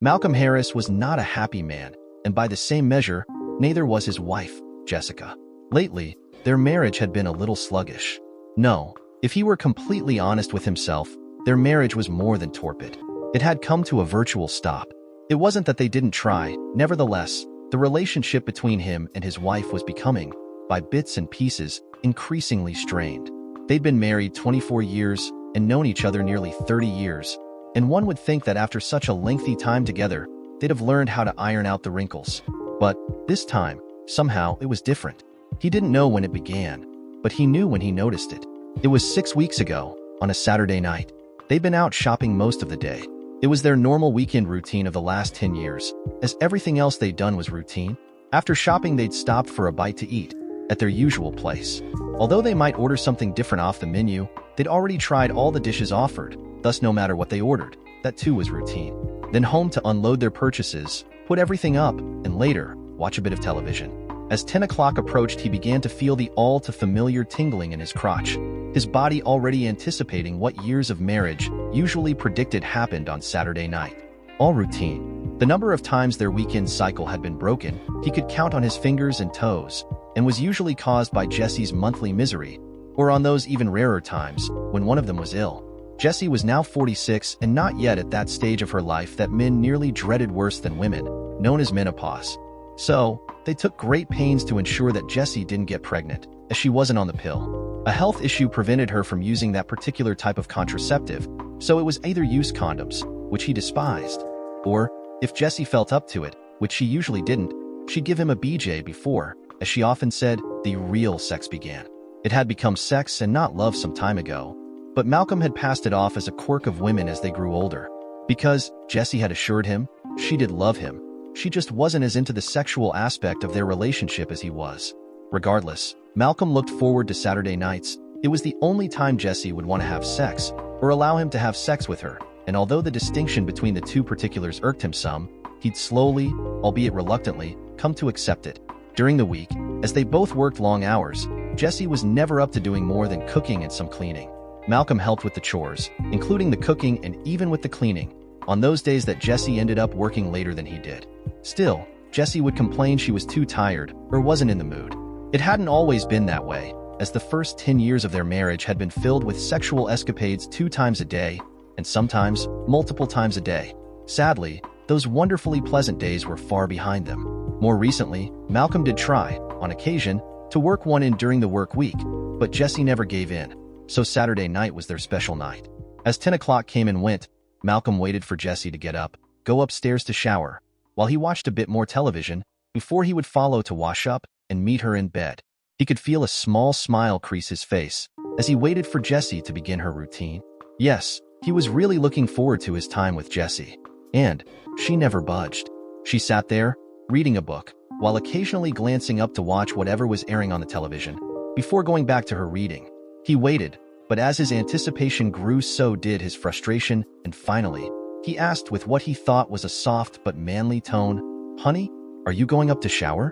Malcolm Harris was not a happy man, and by the same measure, neither was his wife, Jessica. Lately, their marriage had been a little sluggish. No, if he were completely honest with himself, their marriage was more than torpid. It had come to a virtual stop. It wasn't that they didn't try. Nevertheless, the relationship between him and his wife was becoming, by bits and pieces, increasingly strained. They'd been married 24 years and known each other nearly 30 years, and one would think that after such a lengthy time together, they'd have learned how to iron out the wrinkles. But this time, somehow, it was different. He didn't know when it began, but he knew when he noticed it. It was 6 weeks ago, on a Saturday night. They'd been out shopping most of the day. It was their normal weekend routine of the last 10 years, as everything else they'd done was routine. After shopping, they'd stopped for a bite to eat, at their usual place. Although they might order something different off the menu, they'd already tried all the dishes offered, thus no matter what they ordered, that too was routine. Then home to unload their purchases, put everything up, and later, watch a bit of television. As 10 o'clock approached, he began to feel the all-too-familiar tingling in his crotch, his body already anticipating what years of marriage usually predicted happened on Saturday night. All routine. The number of times their weekend cycle had been broken, he could count on his fingers and toes, and was usually caused by Jesse's monthly misery, or on those even rarer times, when one of them was ill. Jessie was now 46 and not yet at that stage of her life that men nearly dreaded worse than women, known as menopause. So, they took great pains to ensure that Jessie didn't get pregnant, as she wasn't on the pill. A health issue prevented her from using that particular type of contraceptive, so it was either use condoms, which he despised, or, if Jessie felt up to it, which she usually didn't, she'd give him a BJ before, as she often said, the real sex began. It had become sex and not love some time ago, but Malcolm had passed it off as a quirk of women as they grew older. Because, Jessie had assured him, she did love him. She just wasn't as into the sexual aspect of their relationship as he was. Regardless, Malcolm looked forward to Saturday nights. It was the only time Jessie would want to have sex, or allow him to have sex with her, and although the distinction between the two particulars irked him some, he'd slowly, albeit reluctantly, come to accept it. During the week, as they both worked long hours, Jessie was never up to doing more than cooking and some cleaning. Malcolm helped with the chores, including the cooking and even with the cleaning, on those days that Jessie ended up working later than he did. Still, Jessie would complain she was too tired or wasn't in the mood. It hadn't always been that way, as the first 10 years of their marriage had been filled with sexual escapades 2 times a day, and sometimes multiple times a day. Sadly, those wonderfully pleasant days were far behind them. More recently, Malcolm did try, on occasion, to work one in during the work week, but Jessie never gave in, so Saturday night was their special night. As 10 o'clock came and went, Malcolm waited for Jessie to get up, go upstairs to shower, while he watched a bit more television, before he would follow to wash up and meet her in bed. He could feel a small smile crease his face as he waited for Jessie to begin her routine. Yes, he was really looking forward to his time with Jessie. And she never budged. She sat there, reading a book, while occasionally glancing up to watch whatever was airing on the television, before going back to her reading. He waited, but as his anticipation grew, so did his frustration, and finally, he asked with what he thought was a soft but manly tone, "Honey, are you going up to shower?"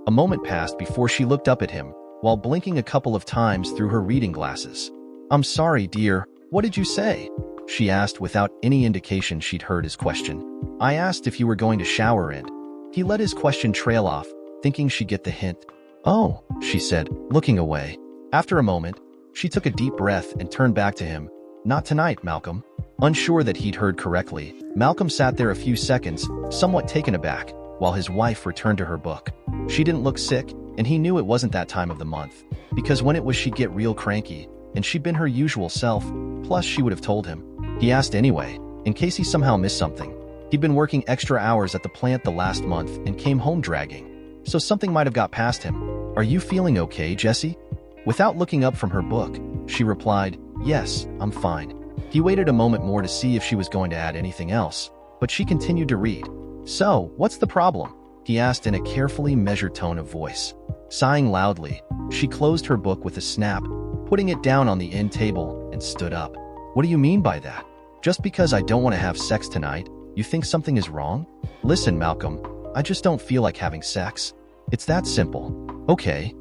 A moment passed before she looked up at him, while blinking a couple of times through her reading glasses. "I'm sorry, dear, what did you say?" she asked without any indication she'd heard his question. "I asked if you were going to shower and..." He let his question trail off, thinking she'd get the hint. "Oh," she said, looking away. After a moment, she took a deep breath and turned back to him. "Not tonight, Malcolm." Unsure that he'd heard correctly, Malcolm sat there a few seconds, somewhat taken aback, while his wife returned to her book. She didn't look sick, and he knew it wasn't that time of the month, because when it was she'd get real cranky, and she'd been her usual self, plus she would have told him. He asked anyway, in case he somehow missed something. He'd been working extra hours at the plant the last month and came home dragging, so something might have got past him. "Are you feeling okay, Jessie?" Without looking up from her book, she replied, "Yes, I'm fine." He waited a moment more to see if she was going to add anything else, but she continued to read. "So, what's the problem?" he asked in a carefully measured tone of voice. Sighing loudly, she closed her book with a snap, putting it down on the end table, and stood up. "What do you mean by that? Just because I don't want to have sex tonight, you think something is wrong?" "Listen, Malcolm, I just don't feel like having sex. It's that simple." "Okay."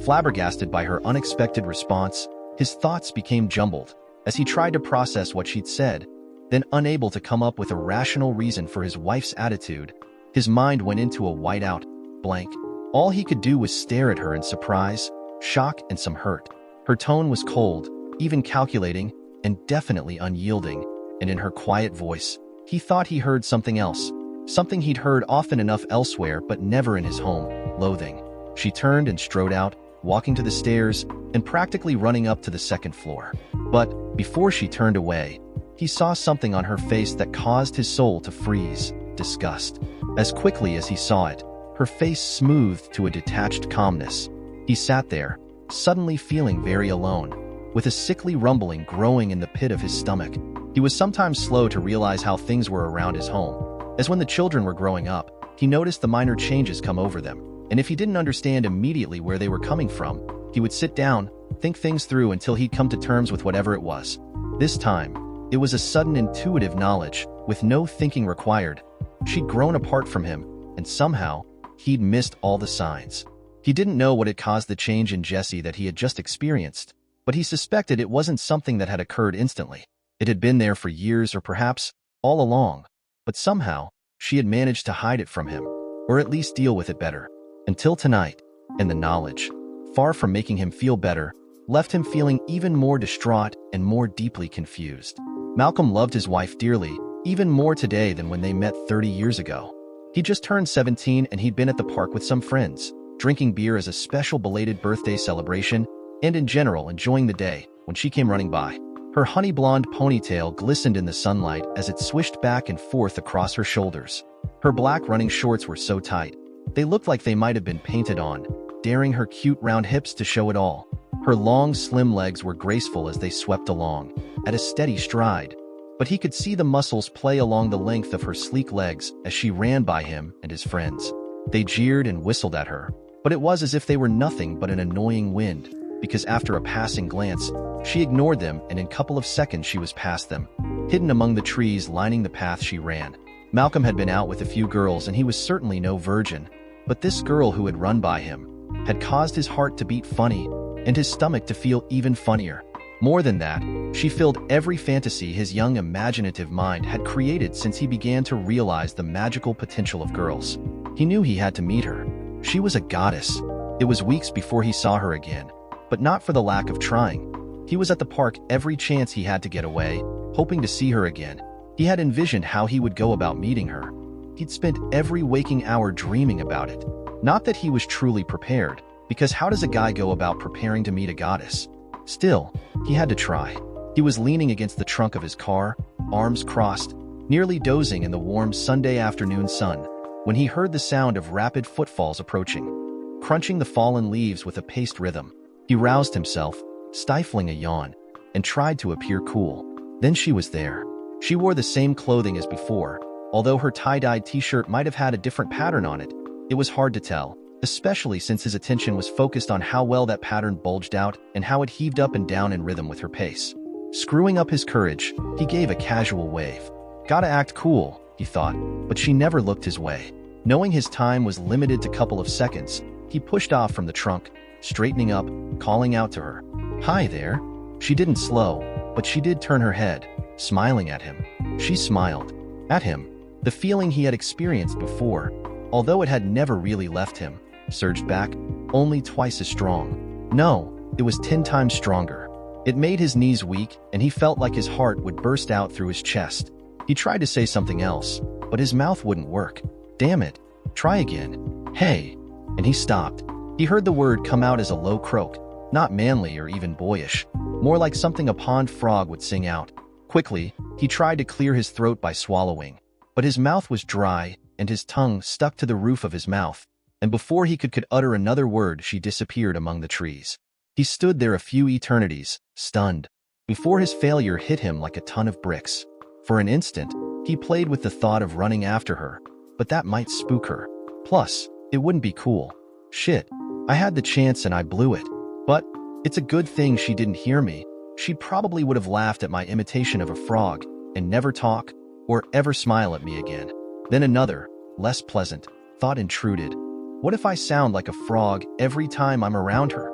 Flabbergasted by her unexpected response, his thoughts became jumbled as he tried to process what she'd said. Then, unable to come up with a rational reason for his wife's attitude, his mind went into a whiteout blank. All he could do was stare at her in surprise, shock, and some hurt. Her tone was cold, even calculating, and definitely unyielding, and in her quiet voice, he thought he heard something else, something he'd heard often enough elsewhere but never in his home: loathing. She turned and strode out, walking to the stairs and practically running up to the second floor. But before she turned away, he saw something on her face that caused his soul to freeze: disgust. As quickly as he saw it, her face smoothed to a detached calmness. He sat there, suddenly feeling very alone, with a sickly rumbling growing in the pit of his stomach. He was sometimes slow to realize how things were around his home. As when the children were growing up, he noticed the minor changes come over them, and if he didn't understand immediately where they were coming from, he would sit down, think things through until he'd come to terms with whatever it was. This time, it was a sudden intuitive knowledge, with no thinking required. She'd grown apart from him, and somehow, he'd missed all the signs. He didn't know what had caused the change in Jessie that he had just experienced, but he suspected it wasn't something that had occurred instantly. It had been there for years, or perhaps all along, but somehow, she had managed to hide it from him, or at least deal with it better. Until tonight, and the knowledge, far from making him feel better, left him feeling even more distraught and more deeply confused. Malcolm loved his wife dearly, even more today than when they met 30 years ago. He just turned 17 and he'd been at the park with some friends, drinking beer as a special belated birthday celebration, and in general enjoying the day, when she came running by. Her honey blonde ponytail glistened in the sunlight as it swished back and forth across her shoulders. Her black running shorts were so tight, they looked like they might have been painted on, daring her cute round hips to show it all. Her long, slim legs were graceful as they swept along, at a steady stride, but he could see the muscles play along the length of her sleek legs as she ran by him and his friends. They jeered and whistled at her, but it was as if they were nothing but an annoying wind, because after a passing glance, she ignored them and in a couple of seconds she was past them, hidden among the trees lining the path she ran. Malcolm had been out with a few girls and he was certainly no virgin, but this girl who had run by him had caused his heart to beat funny and his stomach to feel even funnier. More than that, she filled every fantasy his young imaginative mind had created since he began to realize the magical potential of girls. He knew he had to meet her. She was a goddess. It was weeks before he saw her again, but not for the lack of trying. He was at the park every chance he had to get away, hoping to see her again. He had envisioned how he would go about meeting her. He'd spent every waking hour dreaming about it. Not that he was truly prepared, because how does a guy go about preparing to meet a goddess? Still, he had to try. He was leaning against the trunk of his car, arms crossed, nearly dozing in the warm Sunday afternoon sun, when he heard the sound of rapid footfalls approaching, crunching the fallen leaves with a paced rhythm. He roused himself, stifling a yawn, and tried to appear cool. Then she was there. She wore the same clothing as before, although her tie-dyed t-shirt might have had a different pattern on it. It was hard to tell, especially since his attention was focused on how well that pattern bulged out and how it heaved up and down in rhythm with her pace. Screwing up his courage, he gave a casual wave. Gotta act cool, he thought, but she never looked his way. Knowing his time was limited to a couple of seconds, he pushed off from the trunk, straightening up, calling out to her. "Hi there." She didn't slow, but she did turn her head, smiling at him. She smiled. At him. The feeling he had experienced before, although it had never really left him, surged back, only twice as strong. No, it was 10 times stronger. It made his knees weak, and he felt like his heart would burst out through his chest. He tried to say something else, but his mouth wouldn't work. Damn it. Try again. Hey. And he stopped. He heard the word come out as a low croak, not manly or even boyish, more like something a pond frog would sing out. Quickly, he tried to clear his throat by swallowing, but his mouth was dry and his tongue stuck to the roof of his mouth, and before he could utter another word, she disappeared among the trees. He stood there a few eternities, stunned, before his failure hit him like a ton of bricks. For an instant, he played with the thought of running after her, but that might spook her. Plus, it wouldn't be cool. Shit, I had the chance and I blew it. But it's a good thing she didn't hear me. She probably would have laughed at my imitation of a frog and never talk or ever smile at me again. Then another, less pleasant, thought intruded. What if I sound like a frog every time I'm around her?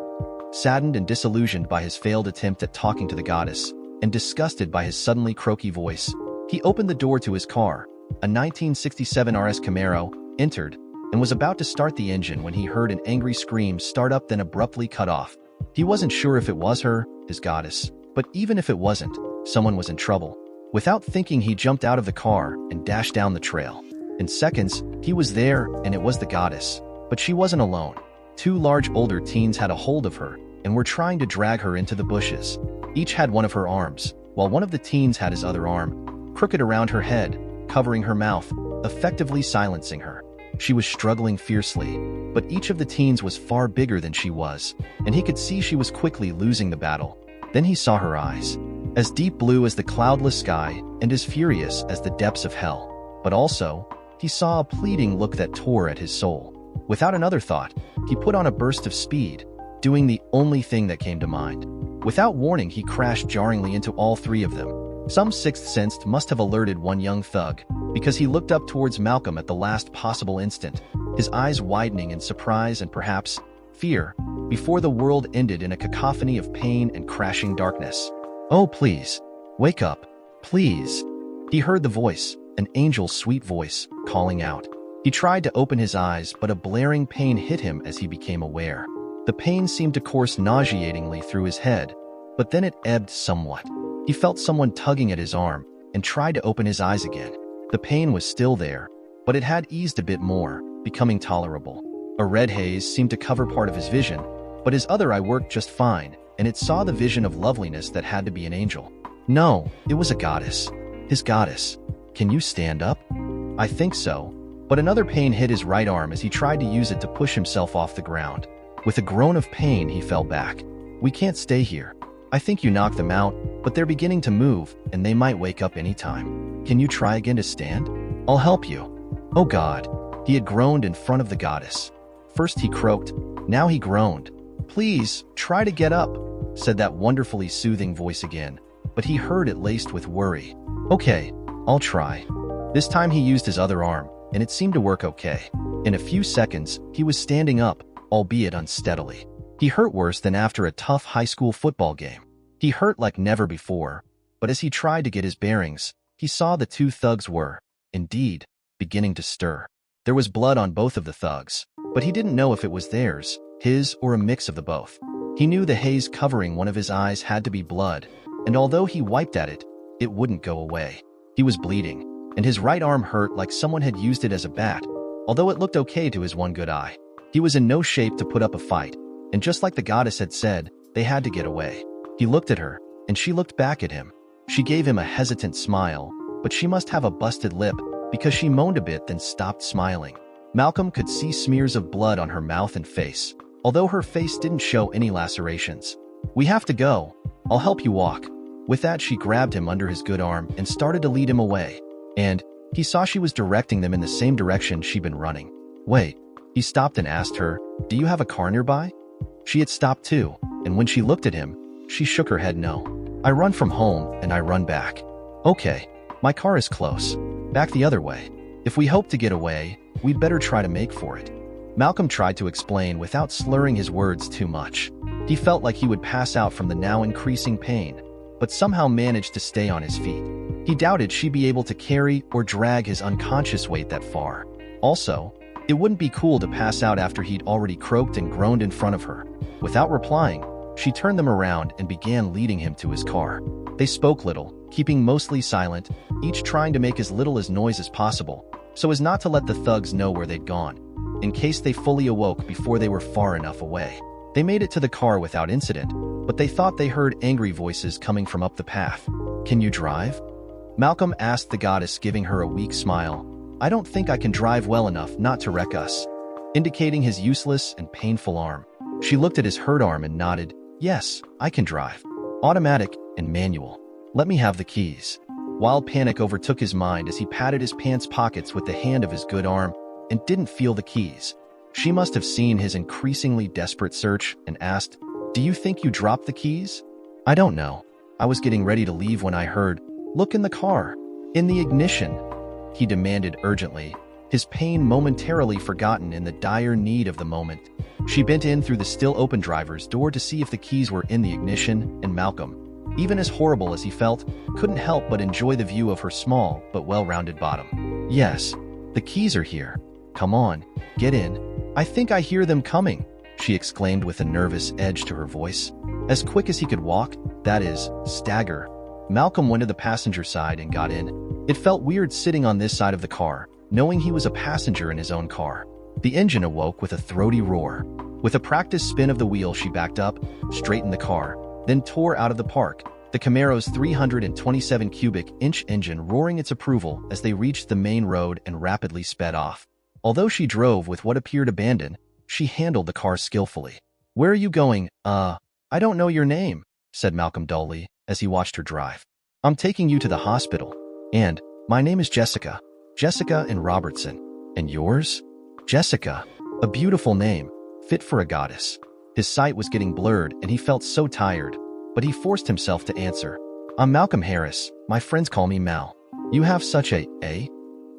Saddened and disillusioned by his failed attempt at talking to the goddess, and disgusted by his suddenly croaky voice, He opened the door to his car, a 1967 RS Camaro, entered, and was about to start the engine when he heard an angry scream start up then abruptly cut off. He wasn't sure if it was her, his goddess, but even if it wasn't, someone was in trouble. Without thinking, he jumped out of the car and dashed down the trail. In seconds, he was there, and it was the goddess. But she wasn't alone. Two large older teens had a hold of her and were trying to drag her into the bushes. Each had one of her arms, while one of the teens had his other arm, crooked around her head, covering her mouth, effectively silencing her. She was struggling fiercely, but each of the teens was far bigger than she was, and he could see she was quickly losing the battle. Then he saw her eyes, as deep blue as the cloudless sky and as furious as the depths of hell. But also, he saw a pleading look that tore at his soul. Without another thought, he put on a burst of speed, doing the only thing that came to mind. Without warning, he crashed jarringly into all three of them. Some sixth sense must have alerted one young thug, because he looked up towards Malcolm at the last possible instant, his eyes widening in surprise and perhaps fear, before the world ended in a cacophony of pain and crashing darkness. "Oh, please, wake up, please." He heard the voice, an angel's sweet voice, calling out. He tried to open his eyes, but a blaring pain hit him as he became aware. The pain seemed to course nauseatingly through his head, but then it ebbed somewhat. He felt someone tugging at his arm and tried to open his eyes again. The pain was still there, but it had eased a bit more, becoming tolerable. A red haze seemed to cover part of his vision, but his other eye worked just fine, and it saw the vision of loveliness that had to be an angel. No, it was a goddess. His goddess. "Can you stand up?" "I think so." But another pain hit his right arm as he tried to use it to push himself off the ground. With a groan of pain, he fell back. "We can't stay here. I think you knocked them out, but they're beginning to move, and they might wake up any time. Can you try again to stand? I'll help you." "Oh God." He had groaned in front of the goddess. First he croaked, now he groaned. "Please, try to get up," said that wonderfully soothing voice again, but he heard it laced with worry. "Okay, I'll try." This time he used his other arm, and it seemed to work okay. In a few seconds, he was standing up, albeit unsteadily. He hurt worse than after a tough high school football game. He hurt like never before, but as he tried to get his bearings, he saw the two thugs were, indeed, beginning to stir. There was blood on both of the thugs, but he didn't know if it was theirs, his, or a mix of the both. He knew the haze covering one of his eyes had to be blood, and although he wiped at it, it wouldn't go away. He was bleeding, and his right arm hurt like someone had used it as a bat, although it looked okay to his one good eye. He was in no shape to put up a fight, and just like the goddess had said, they had to get away. He looked at her, and she looked back at him. She gave him a hesitant smile, but she must have a busted lip, because she moaned a bit then stopped smiling. Malcolm could see smears of blood on her mouth and face, although her face didn't show any lacerations. "We have to go. I'll help you walk." With that, she grabbed him under his good arm and started to lead him away. And he saw she was directing them in the same direction she'd been running. "Wait." He stopped and asked her, "Do you have a car nearby?" She had stopped too, and when she looked at him, she shook her head no. "I run from home and I run back." "Okay, my car is close. Back the other way. If we hope to get away, we'd better try to make for it." Malcolm tried to explain without slurring his words too much. He felt like he would pass out from the now increasing pain, but somehow managed to stay on his feet. He doubted she'd be able to carry or drag his unconscious weight that far. Also, it wouldn't be cool to pass out after he'd already croaked and groaned in front of her. Without replying, she turned them around and began leading him to his car. They spoke little, keeping mostly silent, each trying to make as little as noise as possible, so as not to let the thugs know where they'd gone, in case they fully awoke before they were far enough away. They made it to the car without incident, but they thought they heard angry voices coming from up the path. "Can you drive?" Malcolm asked the goddess, giving her a weak smile. "I don't think I can drive well enough not to wreck us," indicating his useless and painful arm. She looked at his hurt arm and nodded. "Yes, I can drive. Automatic and manual. Let me have the keys." Wild panic overtook his mind as he patted his pants pockets with the hand of his good arm and didn't feel the keys. She must have seen his increasingly desperate search and asked, "Do you think you dropped the keys?" "I don't know. I was getting ready to leave when I heard, 'Look in the car. In the ignition,'" he demanded urgently, his pain momentarily forgotten in the dire need of the moment. She bent in through the still open driver's door to see if the keys were in the ignition, and Malcolm, even as horrible as he felt, couldn't help but enjoy the view of her small but well-rounded bottom. "Yes, the keys are here. Come on, get in. I think I hear them coming," she exclaimed with a nervous edge to her voice. As quick as he could walk, that is, stagger, Malcolm went to the passenger side and got in. It felt weird sitting on this side of the car, knowing he was a passenger in his own car. The engine awoke with a throaty roar. With a practiced spin of the wheel, she backed up, straightened the car, then tore out of the park, the Camaro's 327 cubic inch engine roaring its approval as they reached the main road and rapidly sped off. Although she drove with what appeared abandon, she handled the car skillfully. "Where are you going? I don't know your name," said Malcolm dully as he watched her drive. "I'm taking you to the hospital. And my name is Jessica. Jessica and Robertson. And yours?" "Jessica. A beautiful name, fit for a goddess." His sight was getting blurred and he felt so tired, but he forced himself to answer. "I'm Malcolm Harris. My friends call me Mal." "You have such a, eh?"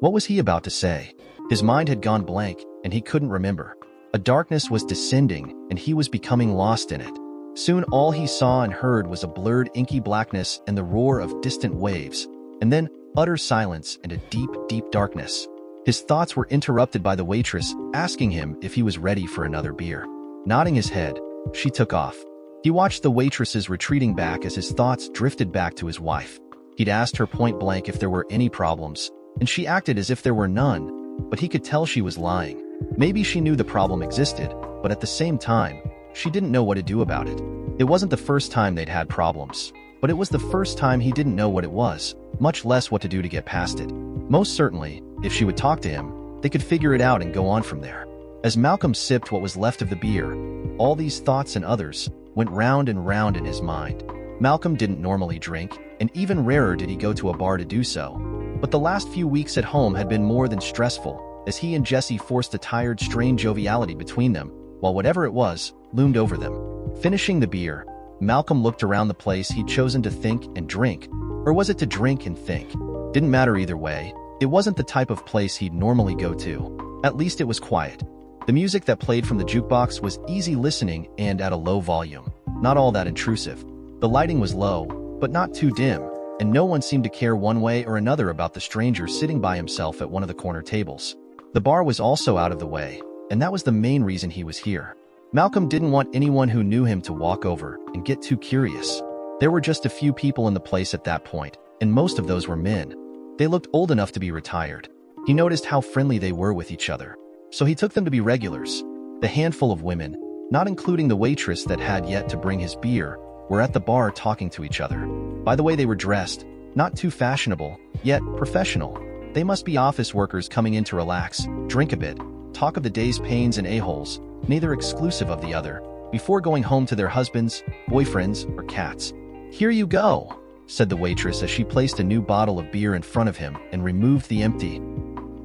What was he about to say? His mind had gone blank and he couldn't remember. A darkness was descending and he was becoming lost in it. Soon all he saw and heard was a blurred inky blackness and the roar of distant waves, and then utter silence and a deep, deep darkness. His thoughts were interrupted by the waitress asking him if he was ready for another beer. Nodding his head, she took off. He watched the waitresses retreating back as his thoughts drifted back to his wife. He'd asked her point blank if there were any problems, and she acted as if there were none, but he could tell she was lying. Maybe she knew the problem existed, but at the same time, she didn't know what to do about it. It wasn't the first time they'd had problems, but it was the first time he didn't know what it was, much less what to do to get past it. Most certainly, if she would talk to him, they could figure it out and go on from there. As Malcolm sipped what was left of the beer, all these thoughts and others went round and round in his mind. Malcolm didn't normally drink, and even rarer did he go to a bar to do so. But the last few weeks at home had been more than stressful, as he and Jessie forced a tired, strained joviality between them, while whatever it was loomed over them. Finishing the beer, Malcolm looked around the place he'd chosen to think and drink. Or was it to drink and think? Didn't matter either way. It wasn't the type of place he'd normally go to. At least it was quiet. The music that played from the jukebox was easy listening and at a low volume, not all that intrusive. The lighting was low, but not too dim, and no one seemed to care one way or another about the stranger sitting by himself at one of the corner tables. The bar was also out of the way, and that was the main reason he was here. Malcolm didn't want anyone who knew him to walk over and get too curious. There were just a few people in the place at that point, and most of those were men. They looked old enough to be retired. He noticed how friendly they were with each other, so he took them to be regulars. The handful of women, not including the waitress that had yet to bring his beer, were at the bar talking to each other. By the way they were dressed, not too fashionable, yet professional. They must be office workers coming in to relax, drink a bit, talk of the day's pains and a-holes, neither exclusive of the other, before going home to their husbands, boyfriends, or cats. "Here you go," said the waitress as she placed a new bottle of beer in front of him and removed the empty.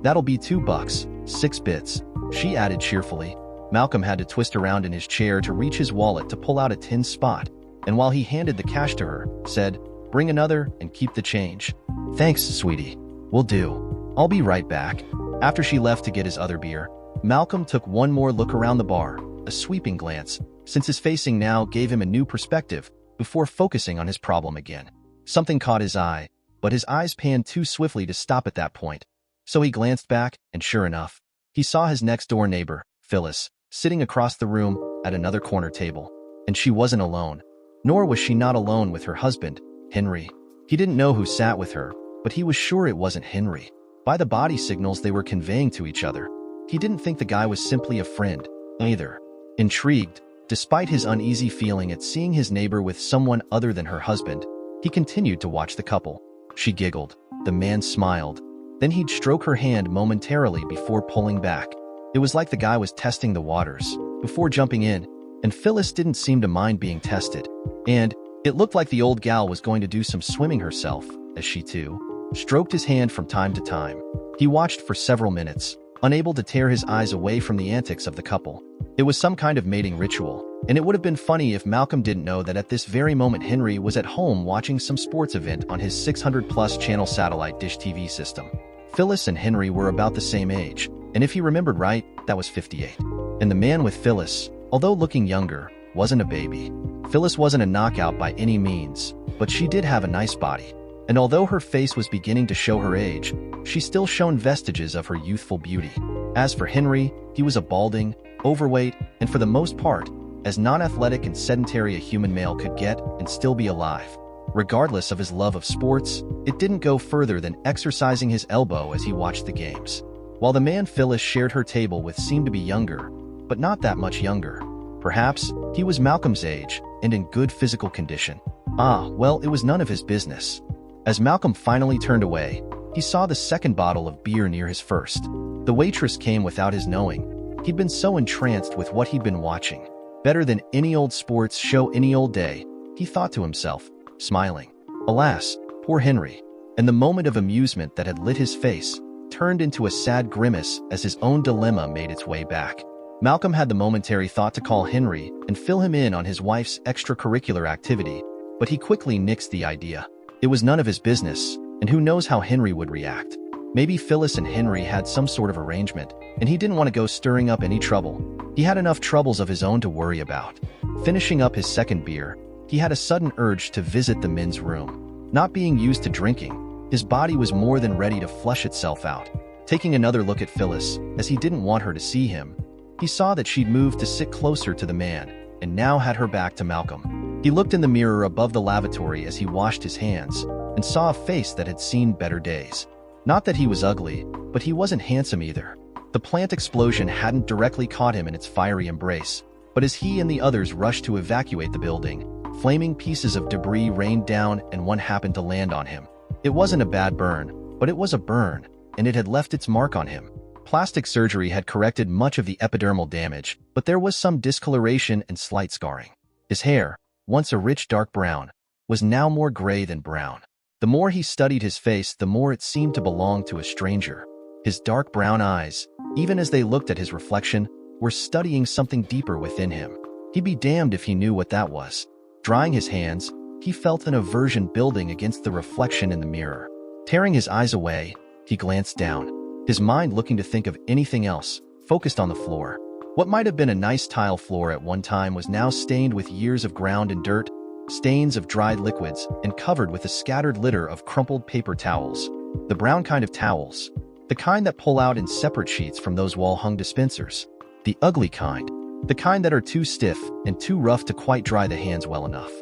"That'll be $2, 6 bits, she added cheerfully. Malcolm had to twist around in his chair to reach his wallet to pull out a tin spot, and while he handed the cash to her, said, "Bring another and keep the change." "Thanks, sweetie. Will do. I'll be right back." After she left to get his other beer, Malcolm took one more look around the bar, a sweeping glance, since his facing now gave him a new perspective, before focusing on his problem again. Something caught his eye, but his eyes panned too swiftly to stop at that point. So he glanced back, and sure enough, he saw his next-door neighbor, Phyllis, sitting across the room at another corner table. And she wasn't alone. Nor was she not alone with her husband, Henry. He didn't know who sat with her, but he was sure it wasn't Henry. By the body signals they were conveying to each other, he didn't think the guy was simply a friend, either. Intrigued, despite his uneasy feeling at seeing his neighbor with someone other than her husband, he continued to watch the couple. She giggled. The man smiled. Then he'd stroke her hand momentarily before pulling back. It was like the guy was testing the waters before jumping in, and Phyllis didn't seem to mind being tested. And it looked like the old gal was going to do some swimming herself, as she too stroked his hand from time to time. He watched for several minutes, unable to tear his eyes away from the antics of the couple. It was some kind of mating ritual, and it would have been funny if Malcolm didn't know that at this very moment Henry was at home watching some sports event on his 600-plus channel satellite dish TV system. Phyllis and Henry were about the same age, and if he remembered right, that was 58. And the man with Phyllis, although looking younger, wasn't a baby. Phyllis wasn't a knockout by any means, but she did have a nice body. And although her face was beginning to show her age, she still shone vestiges of her youthful beauty. As for Henry, he was a balding, overweight, and for the most part, as non-athletic and sedentary a human male could get and still be alive. Regardless of his love of sports, it didn't go further than exercising his elbow as he watched the games. While the man Phyllis shared her table with seemed to be younger, but not that much younger. Perhaps he was Malcolm's age and in good physical condition. Well, it was none of his business. As Malcolm finally turned away, he saw the second bottle of beer near his first. The waitress came without his knowing. He'd been so entranced with what he'd been watching. Better than any old sports show any old day, he thought to himself, smiling. Alas, poor Henry. And the moment of amusement that had lit his face turned into a sad grimace as his own dilemma made its way back. Malcolm had the momentary thought to call Henry and fill him in on his wife's extracurricular activity, but he quickly nixed the idea. It was none of his business, and who knows how Henry would react. Maybe Phyllis and Henry had some sort of arrangement, and he didn't want to go stirring up any trouble. He had enough troubles of his own to worry about. Finishing up his second beer, he had a sudden urge to visit the men's room. Not being used to drinking, his body was more than ready to flush itself out. Taking another look at Phyllis, as he didn't want her to see him, he saw that she'd moved to sit closer to the man, and now had her back to Malcolm. He looked in the mirror above the lavatory as he washed his hands, and saw a face that had seen better days. Not that he was ugly, but he wasn't handsome either. The plant explosion hadn't directly caught him in its fiery embrace, but as he and the others rushed to evacuate the building, flaming pieces of debris rained down and one happened to land on him. It wasn't a bad burn, but it was a burn, and it had left its mark on him. Plastic surgery had corrected much of the epidermal damage, but there was some discoloration and slight scarring. His hair, once a rich dark brown, was now more gray than brown. The more he studied his face, the more it seemed to belong to a stranger. His dark brown eyes, even as they looked at his reflection, were studying something deeper within him. He'd be damned if he knew what that was. Drying his hands, he felt an aversion building against the reflection in the mirror. Tearing his eyes away, he glanced down. His mind, looking to think of anything else, focused on the floor. What might have been a nice tile floor at one time was now stained with years of ground and dirt, stains of dried liquids, and covered with a scattered litter of crumpled paper towels. The brown kind of towels. The kind that pull out in separate sheets from those wall-hung dispensers. The ugly kind. The kind that are too stiff and too rough to quite dry the hands well enough.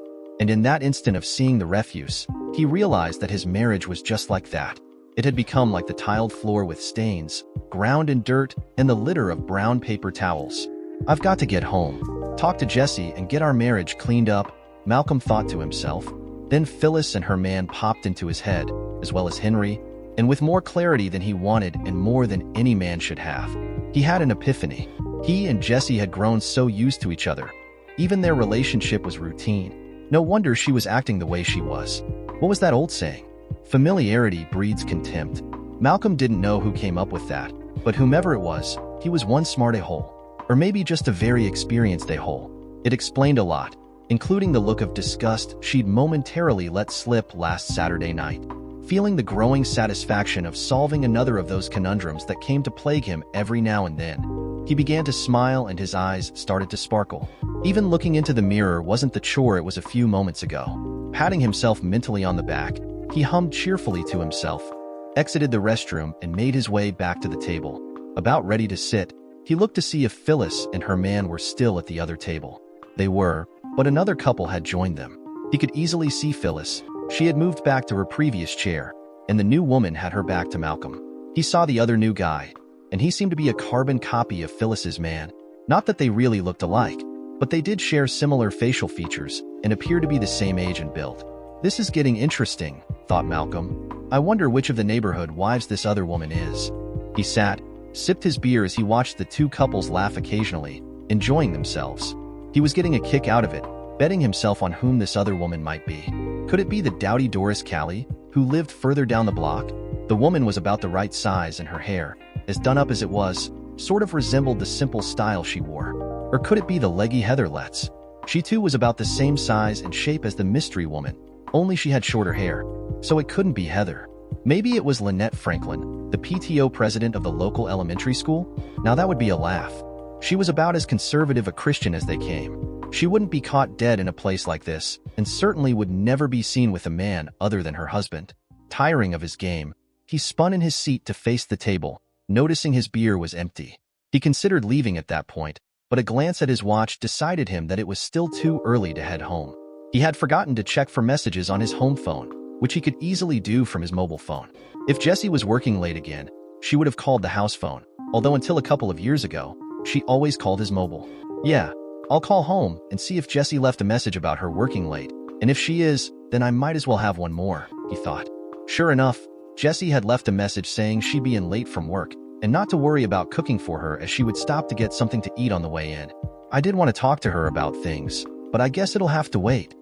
And in that instant of seeing the refuse, he realized that his marriage was just like that. It had become like the tiled floor with stains, ground and dirt, and the litter of brown paper towels. I've got to get home, talk to Jessie, and get our marriage cleaned up, Malcolm thought to himself. Then Phyllis and her man popped into his head, as well as Henry, and with more clarity than he wanted and more than any man should have. He had an epiphany. He and Jessie had grown so used to each other. Even their relationship was routine. No wonder she was acting the way she was. What was that old saying? Familiarity breeds contempt. Malcolm didn't know who came up with that, but whomever it was, he was one smart a-hole. Or maybe just a very experienced a-hole. It explained a lot, including the look of disgust she'd momentarily let slip last Saturday night. Feeling the growing satisfaction of solving another of those conundrums that came to plague him every now and then, he began to smile and his eyes started to sparkle. Even looking into the mirror wasn't the chore it was a few moments ago. Patting himself mentally on the back, he hummed cheerfully to himself, exited the restroom, and made his way back to the table. About ready to sit, he looked to see if Phyllis and her man were still at the other table. They were, but another couple had joined them. He could easily see Phyllis. She had moved back to her previous chair, and the new woman had her back to Malcolm. He saw the other new guy, and he seemed to be a carbon copy of Phyllis's man. Not that they really looked alike, but they did share similar facial features and appeared to be the same age and build. This is getting interesting, thought Malcolm. I wonder which of the neighborhood wives this other woman is. He sat, sipped his beer as he watched the two couples laugh occasionally, enjoying themselves. He was getting a kick out of it, betting himself on whom this other woman might be. Could it be the dowdy Doris Callie, who lived further down the block? The woman was about the right size, and her hair, as done up as it was, sort of resembled the simple style she wore. Or could it be the leggy Heather Letts? She too was about the same size and shape as the mystery woman, only she had shorter hair, so it couldn't be Heather. Maybe it was Lynette Franklin, the PTO president of the local elementary school? Now that would be a laugh. She was about as conservative a Christian as they came. She wouldn't be caught dead in a place like this, and certainly would never be seen with a man other than her husband. Tiring of his game, he spun in his seat to face the table, noticing his beer was empty. He considered leaving at that point, but a glance at his watch decided him that it was still too early to head home. He had forgotten to check for messages on his home phone, which he could easily do from his mobile phone. If Jessie was working late again, she would have called the house phone, although until a couple of years ago, she always called his mobile. Yeah, I'll call home and see if Jessie left a message about her working late, and if she is, then I might as well have one more, he thought. Sure enough, Jessie had left a message saying she'd be in late from work, and not to worry about cooking for her as she would stop to get something to eat on the way in. I did want to talk to her about things, but I guess it'll have to wait.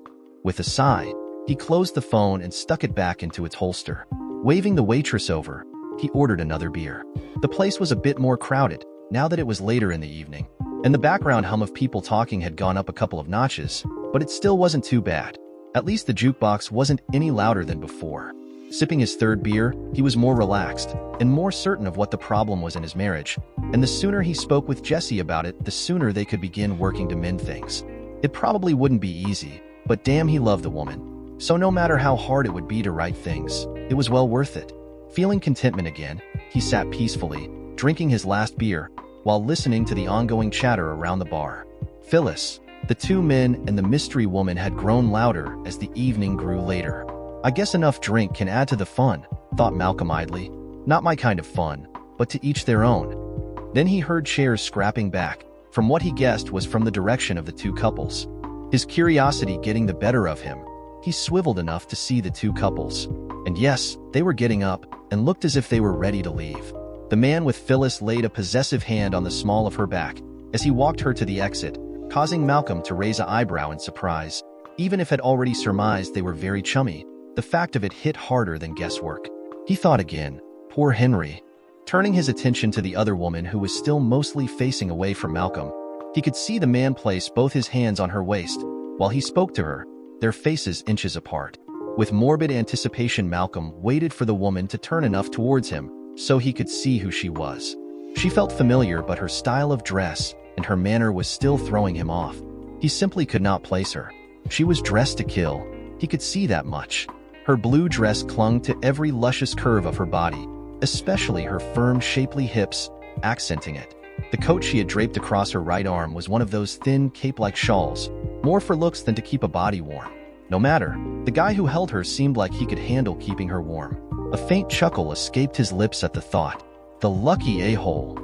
With a sigh, he closed the phone and stuck it back into its holster. Waving the waitress over, he ordered another beer. The place was a bit more crowded, now that it was later in the evening, and the background hum of people talking had gone up a couple of notches, but it still wasn't too bad. At least the jukebox wasn't any louder than before. Sipping his third beer, he was more relaxed and more certain of what the problem was in his marriage, and the sooner he spoke with Jessie about it, the sooner they could begin working to mend things. It probably wouldn't be easy, but damn, he loved the woman. So no matter how hard it would be to right things, it was well worth it. Feeling contentment again, he sat peacefully, drinking his last beer, while listening to the ongoing chatter around the bar. Phyllis, the two men, and the mystery woman had grown louder as the evening grew later. I guess enough drink can add to the fun, thought Malcolm idly. Not my kind of fun, but to each their own. Then he heard chairs scrapping back, from what he guessed was from the direction of the two couples. His curiosity getting the better of him, he swiveled enough to see the two couples. And yes, they were getting up and looked as if they were ready to leave. The man with Phyllis laid a possessive hand on the small of her back as he walked her to the exit, causing Malcolm to raise an eyebrow in surprise. Even if had already surmised they were very chummy, the fact of it hit harder than guesswork. He thought again, poor Henry. Turning his attention to the other woman who was still mostly facing away from Malcolm, he could see the man place both his hands on her waist while he spoke to her, their faces inches apart. With morbid anticipation, Malcolm waited for the woman to turn enough towards him so he could see who she was. She felt familiar, but her style of dress and her manner was still throwing him off. He simply could not place her. She was dressed to kill. He could see that much. Her blue dress clung to every luscious curve of her body, especially her firm, shapely hips, accenting it. The coat she had draped across her right arm was one of those thin, cape-like shawls, more for looks than to keep a body warm. No matter, the guy who held her seemed like he could handle keeping her warm. A faint chuckle escaped his lips at the thought. The lucky a-hole.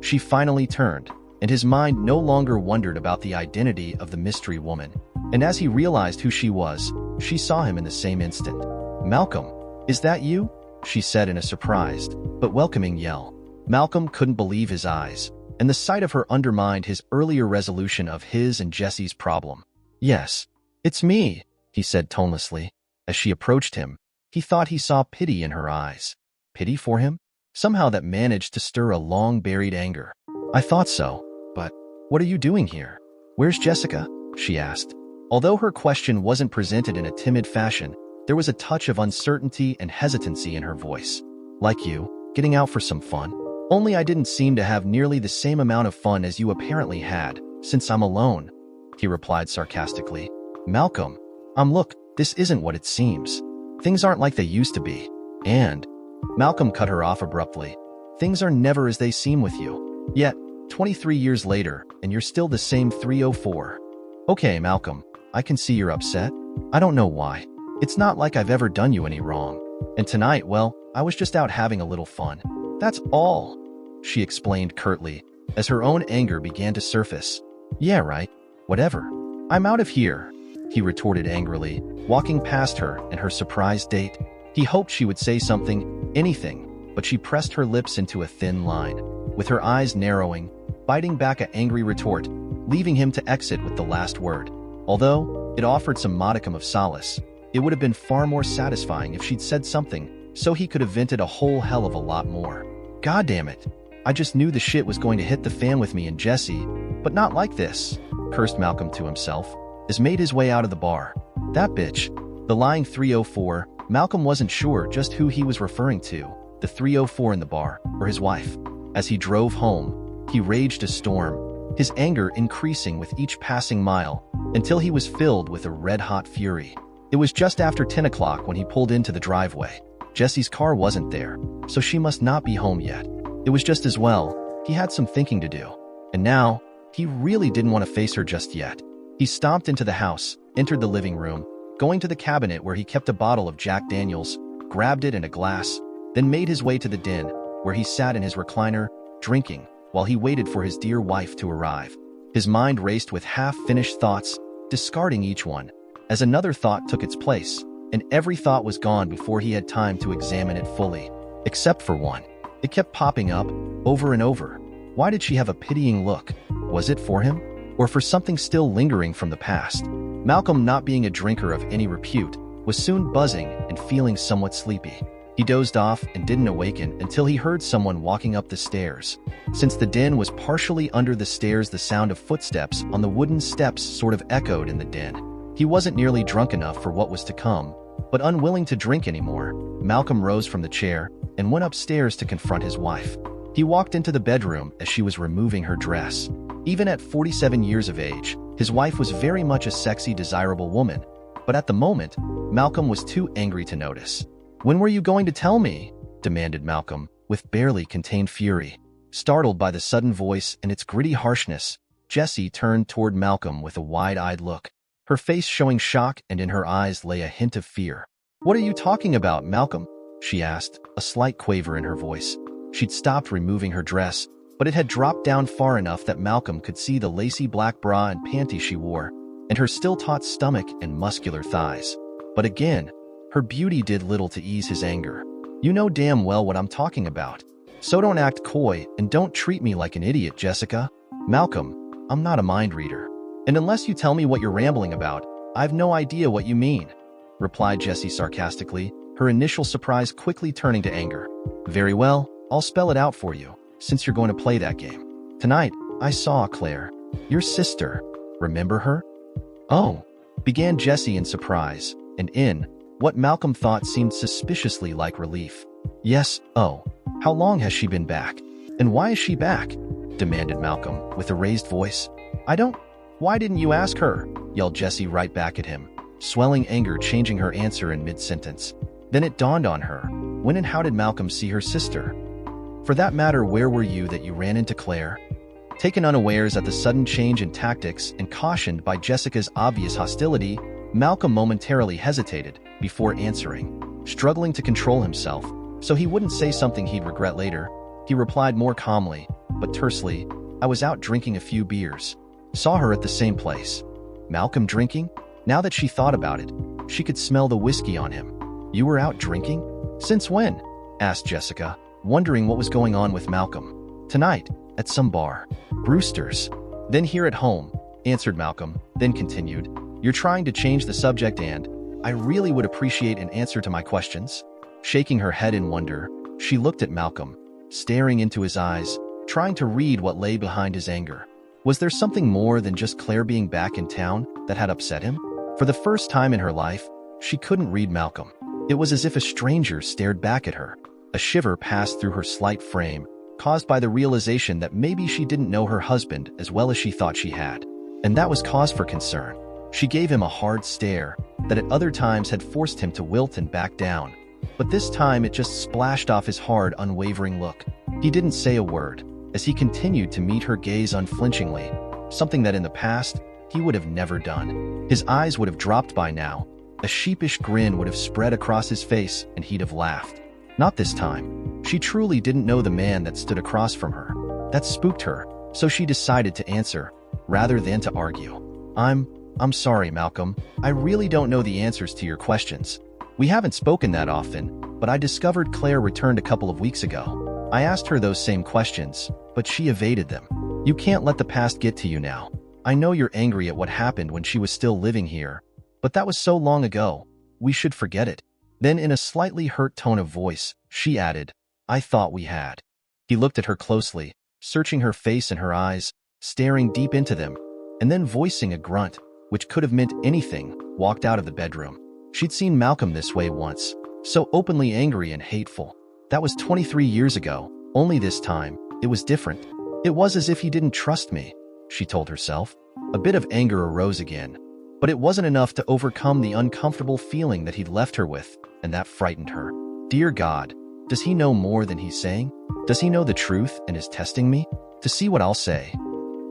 She finally turned, and his mind no longer wondered about the identity of the mystery woman. And as he realized who she was, she saw him in the same instant. "Malcolm, is that you?" she said in a surprised, but welcoming yell. Malcolm couldn't believe his eyes, and the sight of her undermined his earlier resolution of his and Jessie's problem. "Yes, it's me," he said tonelessly. As she approached him, he thought he saw pity in her eyes. Pity for him? Somehow that managed to stir a long-buried anger. "I thought so, but what are you doing here? Where's Jessica?" she asked. Although her question wasn't presented in a timid fashion, there was a touch of uncertainty and hesitancy in her voice. "Like you, getting out for some fun. Only I didn't seem to have nearly the same amount of fun as you apparently had, since I'm alone," he replied sarcastically. "Malcolm, look, this isn't what it seems. Things aren't like they used to be. And..." Malcolm cut her off abruptly. "Things are never as they seem with you. Yet, 23 years later, and you're still the same 304. Okay, Malcolm, I can see you're upset. I don't know why. It's not like I've ever done you any wrong. And tonight, well, I was just out having a little fun. That's all," she explained curtly, as her own anger began to surface. "Yeah, right. Whatever. I'm out of here," he retorted angrily, walking past her and her surprised date. He hoped she would say something, anything, but she pressed her lips into a thin line, with her eyes narrowing, biting back an angry retort, leaving him to exit with the last word. Although it offered some modicum of solace, it would have been far more satisfying if she'd said something so he could have vented a whole hell of a lot more. "God damn it. I just knew the shit was going to hit the fan with me and Jessie, but not like this," cursed Malcolm to himself, as made his way out of the bar. That bitch. The lying 304, Malcolm wasn't sure just who he was referring to, the 304 in the bar, or his wife. As he drove home, he raged a storm, his anger increasing with each passing mile until he was filled with a red-hot fury. It was just after 10 o'clock when he pulled into the driveway. Jesse's car wasn't there, so she must not be home yet. It was just as well. He had some thinking to do. And now, he really didn't want to face her just yet. He stomped into the house, entered the living room, going to the cabinet where he kept a bottle of Jack Daniels, grabbed it and a glass, then made his way to the den, where he sat in his recliner, drinking, while he waited for his dear wife to arrive. His mind raced with half-finished thoughts, discarding each one, as another thought took its place, and every thought was gone before he had time to examine it fully. Except for one. It kept popping up, over and over. Why did she have a pitying look? Was it for him? Or for something still lingering from the past? Malcolm, not being a drinker of any repute, was soon buzzing and feeling somewhat sleepy. He dozed off and didn't awaken until he heard someone walking up the stairs. Since the den was partially under the stairs, the sound of footsteps on the wooden steps sort of echoed in the den. He wasn't nearly drunk enough for what was to come, but unwilling to drink anymore, Malcolm rose from the chair and went upstairs to confront his wife. He walked into the bedroom as she was removing her dress. Even at 47 years of age, his wife was very much a sexy, desirable woman, but at the moment, Malcolm was too angry to notice. "When were you going to tell me?" demanded Malcolm, with barely contained fury. Startled by the sudden voice and its gritty harshness, Jessie turned toward Malcolm with a wide-eyed look, her face showing shock, and in her eyes lay a hint of fear. "What are you talking about, Malcolm?" she asked, a slight quaver in her voice. She'd stopped removing her dress, but it had dropped down far enough that Malcolm could see the lacy black bra and panties she wore, and her still taut stomach and muscular thighs. But again, her beauty did little to ease his anger. "You know damn well what I'm talking about. So don't act coy and don't treat me like an idiot, Jessica." "Malcolm, I'm not a mind reader. And unless you tell me what you're rambling about, I've no idea what you mean," replied Jessie sarcastically, her initial surprise quickly turning to anger. "Very well, I'll spell it out for you, since you're going to play that game. Tonight, I saw Claire, your sister. Remember her?" "Oh," began Jessie in surprise, and in what Malcolm thought seemed suspiciously like relief. "Yes, oh. How long has she been back? And why is she back?" demanded Malcolm, with a raised voice. "Why didn't you ask her?" yelled Jessie right back at him, swelling anger changing her answer in mid-sentence. Then it dawned on her. When and how did Malcolm see her sister? For that matter, where were you that you ran into Claire? Taken unawares at the sudden change in tactics and cautioned by Jessica's obvious hostility, Malcolm momentarily hesitated before answering. Struggling to control himself, so he wouldn't say something he'd regret later, he replied more calmly, but tersely, "I was out drinking a few beers. Saw her at the same place." Malcolm drinking? Now that she thought about it, she could smell the whiskey on him. "You were out drinking? Since when?" asked Jessica, wondering what was going on with Malcolm. "Tonight, at some bar. Brewster's. Then here at home," answered Malcolm, then continued, "You're trying to change the subject and I really would appreciate an answer to my questions." Shaking her head in wonder, she looked at Malcolm, staring into his eyes, trying to read what lay behind his anger. Was there something more than just Claire being back in town that had upset him? For the first time in her life, she couldn't read Malcolm. It was as if a stranger stared back at her. A shiver passed through her slight frame, caused by the realization that maybe she didn't know her husband as well as she thought she had. And that was cause for concern. She gave him a hard stare that at other times had forced him to wilt and back down. But this time it just splashed off his hard, unwavering look. He didn't say a word, as he continued to meet her gaze unflinchingly, something that in the past he would have never done. His eyes would have dropped by now. A sheepish grin would have spread across his face and he'd have laughed. Not this time. She truly didn't know the man that stood across from her. That spooked her, so she decided to answer, rather than to argue. I'm sorry, Malcolm. I really don't know the answers to your questions. We haven't spoken that often, but I discovered Claire returned a couple of weeks ago. I asked her those same questions, but she evaded them. You can't let the past get to you now. I know you're angry at what happened when she was still living here, but that was so long ago. We should forget it." Then in a slightly hurt tone of voice, she added, "I thought we had." He looked at her closely, searching her face and her eyes, staring deep into them, and then voicing a grunt, which could have meant anything, walked out of the bedroom. She'd seen Malcolm this way once, so openly angry and hateful. That was 23 years ago, only this time, it was different. It was as if he didn't trust me. she told herself. A bit of anger arose again, but it wasn't enough to overcome the uncomfortable feeling that he'd left her with, and that frightened her. Dear God, does he know more than he's saying? Does he know the truth and is testing me to see what I'll say?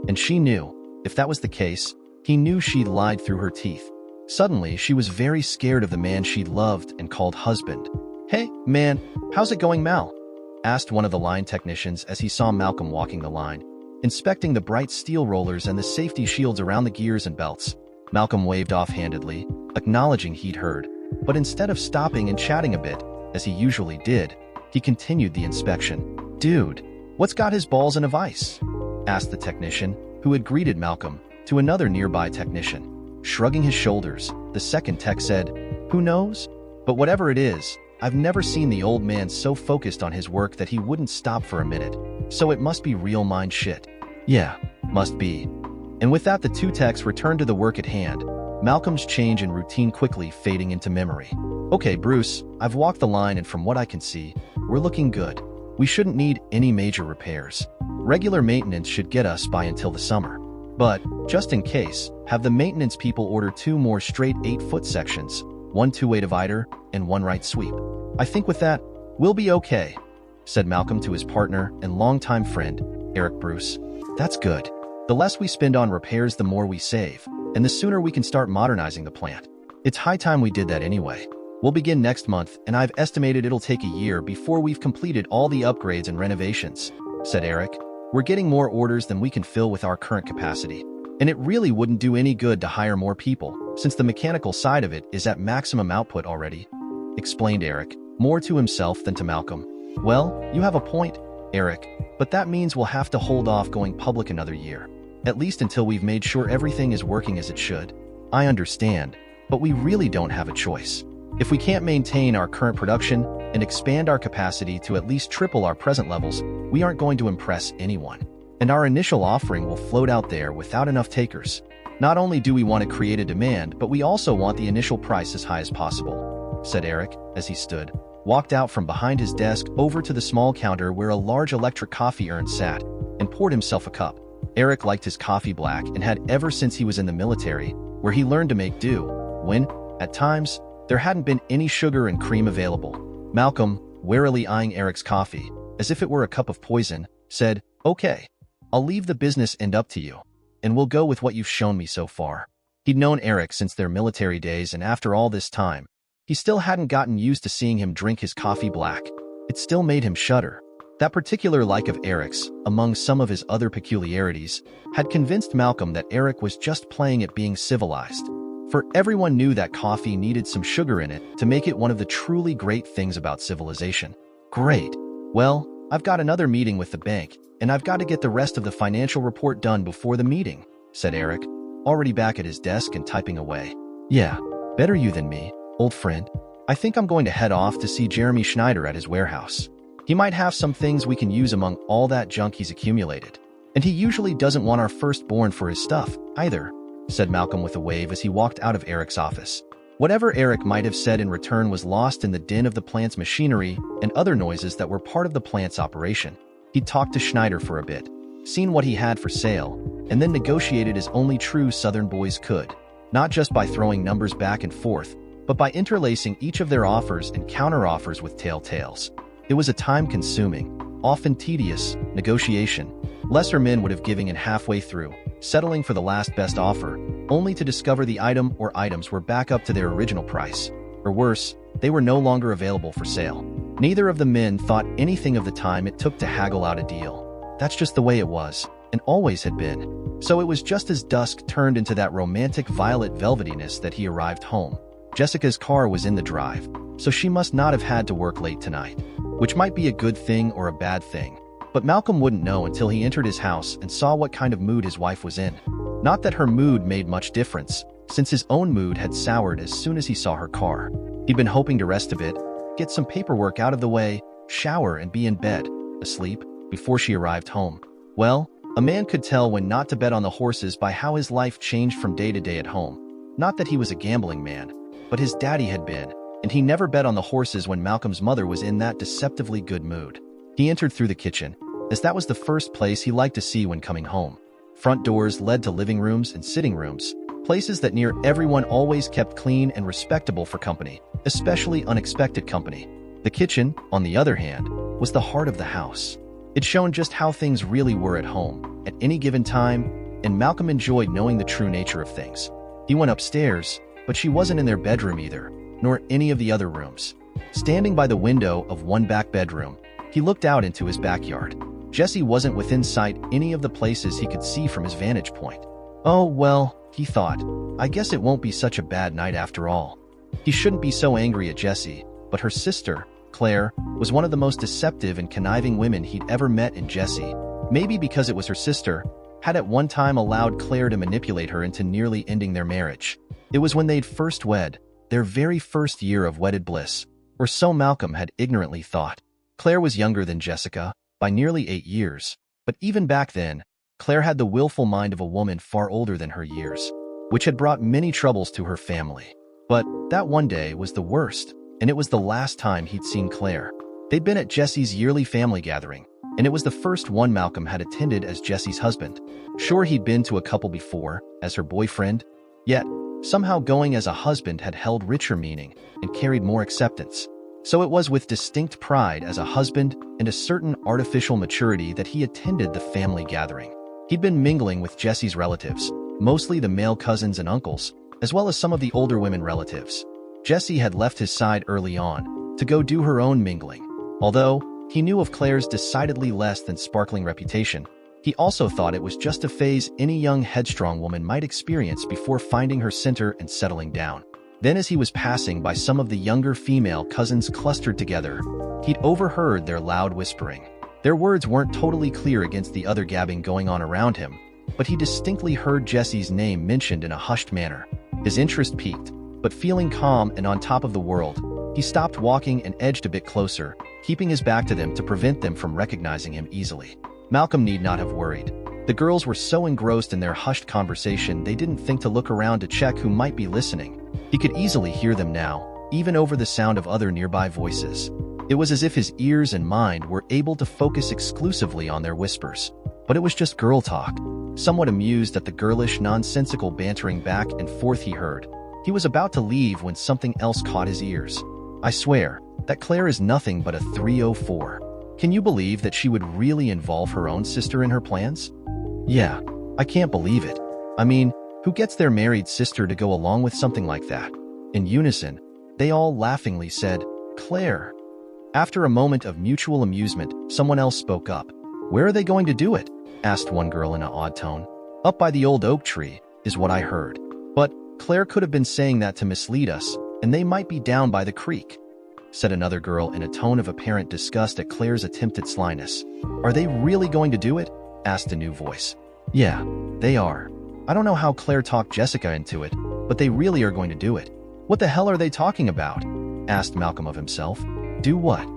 And she knew, if that was the case, he knew she'd lied through her teeth. Suddenly, she was very scared of the man she'd loved and called husband. "Hey, man, how's it going, Mal?" asked one of the line technicians as he saw Malcolm walking the line, inspecting the bright steel rollers and the safety shields around the gears and belts. Malcolm waved offhandedly, acknowledging he'd heard, but instead of stopping and chatting a bit, as he usually did, he continued the inspection. "Dude, what's got his balls in a vice?" asked the technician, who had greeted Malcolm, to another nearby technician. Shrugging his shoulders, the second tech said, "Who knows? But whatever it is, I've never seen the old man so focused on his work that he wouldn't stop for a minute. So it must be real mind shit." "Yeah, must be." And with that, the two techs returned to the work at hand, Malcolm's change in routine quickly fading into memory. "Okay, Bruce, I've walked the line and from what I can see, we're looking good. We shouldn't need any major repairs. Regular maintenance should get us by until the summer. But, just in case, have the maintenance people order 2 more straight 8-foot sections, 1 two-way divider, and 1 right sweep. I think with that, we'll be okay," said Malcolm to his partner and longtime friend, Eric Bruce. "That's good. The less we spend on repairs, the more we save, and the sooner we can start modernizing the plant. It's high time we did that anyway. We'll begin next month, and I've estimated it'll take a year before we've completed all the upgrades and renovations," said Eric. "We're getting more orders than we can fill with our current capacity, and it really wouldn't do any good to hire more people, since the mechanical side of it is at maximum output already," explained Eric, more to himself than to Malcolm. "Well, you have a point, Eric, but that means we'll have to hold off going public another year, at least until we've made sure everything is working as it should." "I understand, but we really don't have a choice. If we can't maintain our current production and expand our capacity to at least triple our present levels, we aren't going to impress anyone. And our initial offering will float out there without enough takers. Not only do we want to create a demand, but we also want the initial price as high as possible," said Eric as he walked out from behind his desk over to the small counter where a large electric coffee urn sat, and poured himself a cup. Eric liked his coffee black and had ever since he was in the military, where he learned to make do when, at times, there hadn't been any sugar and cream available. Malcolm, warily eyeing Eric's coffee, as if it were a cup of poison, said, "Okay, I'll leave the business end up to you, and we'll go with what you've shown me so far." He'd known Eric since their military days, and after all this time, he still hadn't gotten used to seeing him drink his coffee black. It still made him shudder. That particular like of Eric's, among some of his other peculiarities, had convinced Malcolm that Eric was just playing at being civilized. For everyone knew that coffee needed some sugar in it to make it one of the truly great things about civilization. "Great. Well, I've got another meeting with the bank, and I've got to get the rest of the financial report done before the meeting," said Eric, already back at his desk and typing away. "Yeah, better you than me, old friend. I think I'm going to head off to see Jeremy Schneider at his warehouse. He might have some things we can use among all that junk he's accumulated. And he usually doesn't want our firstborn for his stuff, either," said Malcolm with a wave as he walked out of Eric's office. Whatever Eric might have said in return was lost in the din of the plant's machinery and other noises that were part of the plant's operation. He'd talked to Schneider for a bit, seen what he had for sale, and then negotiated as only true Southern boys could, not just by throwing numbers back and forth, but by interlacing each of their offers and counter-offers with telltales. It was a time-consuming, often tedious, negotiation. Lesser men would have given in halfway through, settling for the last best offer, only to discover the item or items were back up to their original price. Or worse, they were no longer available for sale. Neither of the men thought anything of the time it took to haggle out a deal. That's just the way it was, and always had been. So it was just as dusk turned into that romantic violet velvetiness that he arrived home. Jessica's car was in the drive, so she must not have had to work late tonight, which might be a good thing or a bad thing. But Malcolm wouldn't know until he entered his house and saw what kind of mood his wife was in. Not that her mood made much difference, since his own mood had soured as soon as he saw her car. He'd been hoping to rest a bit, get some paperwork out of the way, shower and be in bed, asleep, before she arrived home. Well, a man could tell when not to bet on the horses by how his life changed from day to day at home. Not that he was a gambling man, but his daddy had been, and he never bet on the horses when Malcolm's mother was in that deceptively good mood. He entered through the kitchen, as that was the first place he liked to see when coming home. Front doors led to living rooms and sitting rooms, places that near everyone always kept clean and respectable for company, especially unexpected company. The kitchen, on the other hand, was the heart of the house. It shone just how things really were at home, at any given time, and Malcolm enjoyed knowing the true nature of things. He went upstairs, but she wasn't in their bedroom either, nor any of the other rooms. Standing by the window of one back bedroom, he looked out into his backyard. Jesse wasn't within sight any of the places he could see from his vantage point. Oh, well, he thought, I guess it won't be such a bad night after all. He shouldn't be so angry at Jessie, but her sister, Claire, was one of the most deceptive and conniving women he'd ever met, and Jessie, maybe because it was her sister, had at one time allowed Claire to manipulate her into nearly ending their marriage. It was when they'd first wed, their very first year of wedded bliss, or so Malcolm had ignorantly thought. Claire was younger than Jessica, by nearly 8 years, but even back then, Claire had the willful mind of a woman far older than her years, which had brought many troubles to her family. But that one day was the worst, and it was the last time he'd seen Claire. They'd been at Jessie's yearly family gathering, and it was the first one Malcolm had attended as Jessie's husband. Sure, he'd been to a couple before, as her boyfriend, yet somehow going as a husband had held richer meaning and carried more acceptance. So it was with distinct pride as a husband and a certain artificial maturity that he attended the family gathering. He'd been mingling with Jessie's relatives, mostly the male cousins and uncles, as well as some of the older women relatives. Jessie had left his side early on to go do her own mingling. Although he knew of Claire's decidedly less than sparkling reputation, he also thought it was just a phase any young headstrong woman might experience before finding her center and settling down. Then as he was passing by some of the younger female cousins clustered together, he'd overheard their loud whispering. Their words weren't totally clear against the other gabbing going on around him, but he distinctly heard Jessie's name mentioned in a hushed manner. His interest piqued, but feeling calm and on top of the world, he stopped walking and edged a bit closer, keeping his back to them to prevent them from recognizing him easily. Malcolm need not have worried. The girls were so engrossed in their hushed conversation they didn't think to look around to check who might be listening. He could easily hear them now, even over the sound of other nearby voices. It was as if his ears and mind were able to focus exclusively on their whispers. But it was just girl talk. Somewhat amused at the girlish, nonsensical bantering back and forth he heard, he was about to leave when something else caught his ears. I swear, that Claire is nothing but a 304. Can you believe that she would really involve her own sister in her plans? Yeah, I can't believe it. I mean, who gets their married sister to go along with something like that? In unison, they all laughingly said, Claire. After a moment of mutual amusement, someone else spoke up. Where are they going to do it? Asked one girl in an odd tone. Up by the old oak tree, is what I heard. But Claire could have been saying that to mislead us, and they might be down by the creek, said another girl in a tone of apparent disgust at Claire's attempted slyness. Are they really going to do it? Asked a new voice. Yeah, they are. I don't know how Claire talked Jessica into it, but they really are going to do it. What the hell are they talking about? Asked Malcolm of himself. Do what?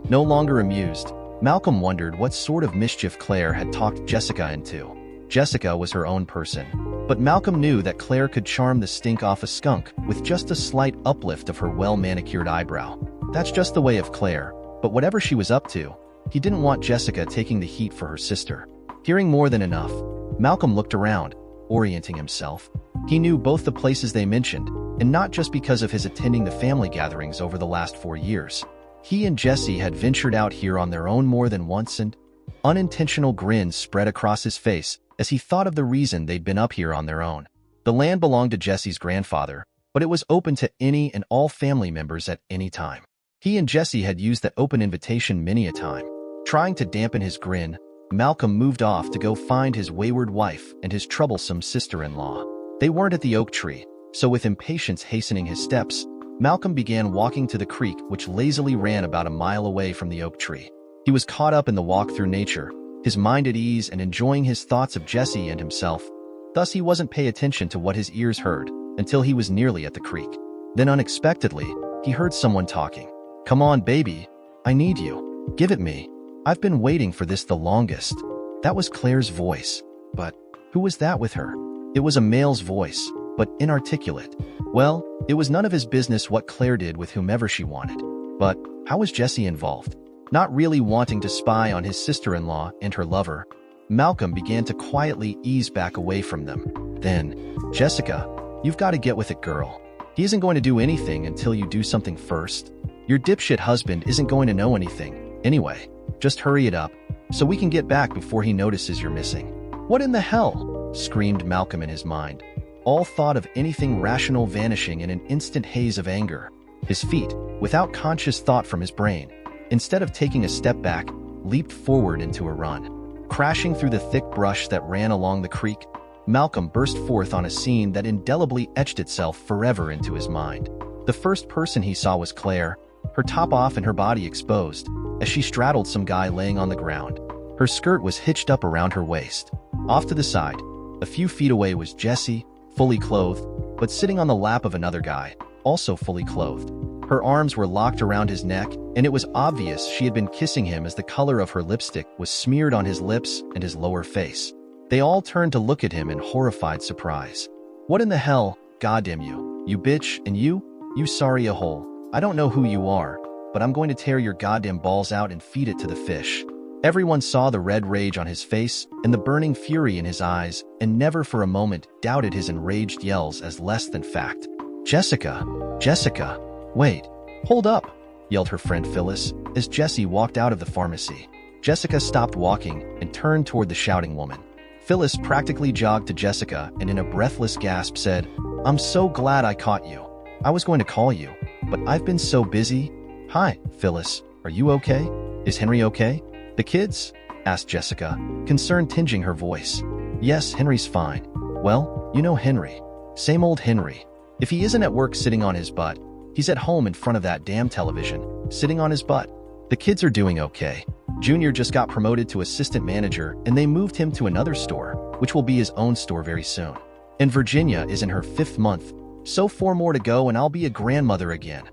No longer amused, Malcolm wondered what sort of mischief Claire had talked Jessica into. Jessica was her own person, but Malcolm knew that Claire could charm the stink off a skunk with just a slight uplift of her well-manicured eyebrow. That's just the way of Claire, but whatever she was up to, he didn't want Jessica taking the heat for her sister. Hearing more than enough, Malcolm looked around, orienting himself. He knew both the places they mentioned, and not just because of his attending the family gatherings over the last 4 years. He and Jessie had ventured out here on their own more than once, and unintentional grins spread across his face as he thought of the reason they'd been up here on their own. The land belonged to Jessie's grandfather, but it was open to any and all family members at any time. He and Jessie had used that open invitation many a time. Trying to dampen his grin, Malcolm moved off to go find his wayward wife and his troublesome sister-in-law. They weren't at the oak tree, so with impatience hastening his steps, Malcolm began walking to the creek, which lazily ran about a mile away from the oak tree. He was caught up in the walk through nature, his mind at ease and enjoying his thoughts of Jessie and himself. Thus he wasn't paying attention to what his ears heard until he was nearly at the creek. Then unexpectedly, he heard someone talking. Come on, baby. I need you. Give it me. I've been waiting for this the longest. That was Claire's voice. But who was that with her? It was a male's voice, but inarticulate. Well, it was none of his business what Claire did with whomever she wanted. But how was Jessie involved? Not really wanting to spy on his sister-in-law and her lover, Malcolm began to quietly ease back away from them. Then, "Jessica, you've got to get with it, girl. He isn't going to do anything until you do something first. Your dipshit husband isn't going to know anything. Anyway, just hurry it up, so we can get back before he notices you're missing." "What in the hell?" screamed Malcolm in his mind, all thought of anything rational vanishing in an instant haze of anger. His feet, without conscious thought from his brain, instead of taking a step back, leaped forward into a run. Crashing through the thick brush that ran along the creek, Malcolm burst forth on a scene that indelibly etched itself forever into his mind. The first person he saw was Claire, her top off and her body exposed, as she straddled some guy laying on the ground. Her skirt was hitched up around her waist. Off to the side, a few feet away, was Jessie, fully clothed, but sitting on the lap of another guy, also fully clothed. Her arms were locked around his neck, and it was obvious she had been kissing him as the color of her lipstick was smeared on his lips and his lower face. They all turned to look at him in horrified surprise. "What in the hell, goddamn you, you bitch, and you sorry a hole. I don't know who you are, but I'm going to tear your goddamn balls out and feed it to the fish." Everyone saw the red rage on his face and the burning fury in his eyes, and never for a moment doubted his enraged yells as less than fact. "Jessica, Jessica, wait, hold up," yelled her friend Phyllis as Jessie walked out of the pharmacy. Jessica stopped walking and turned toward the shouting woman. Phyllis practically jogged to Jessica and in a breathless gasp said, "I'm so glad I caught you. I was going to call you, but I've been so busy." "Hi, Phyllis, are you okay? Is Henry okay? The kids?" asked Jessica, concern tinging her voice. "Yes, Henry's fine. Well, you know Henry. Same old Henry. If he isn't at work sitting on his butt, he's at home in front of that damn television, sitting on his butt. The kids are doing okay. Junior just got promoted to assistant manager and they moved him to another store, which will be his own store very soon. And Virginia is in her 5th month, so 4 more to go and I'll be a grandmother again,"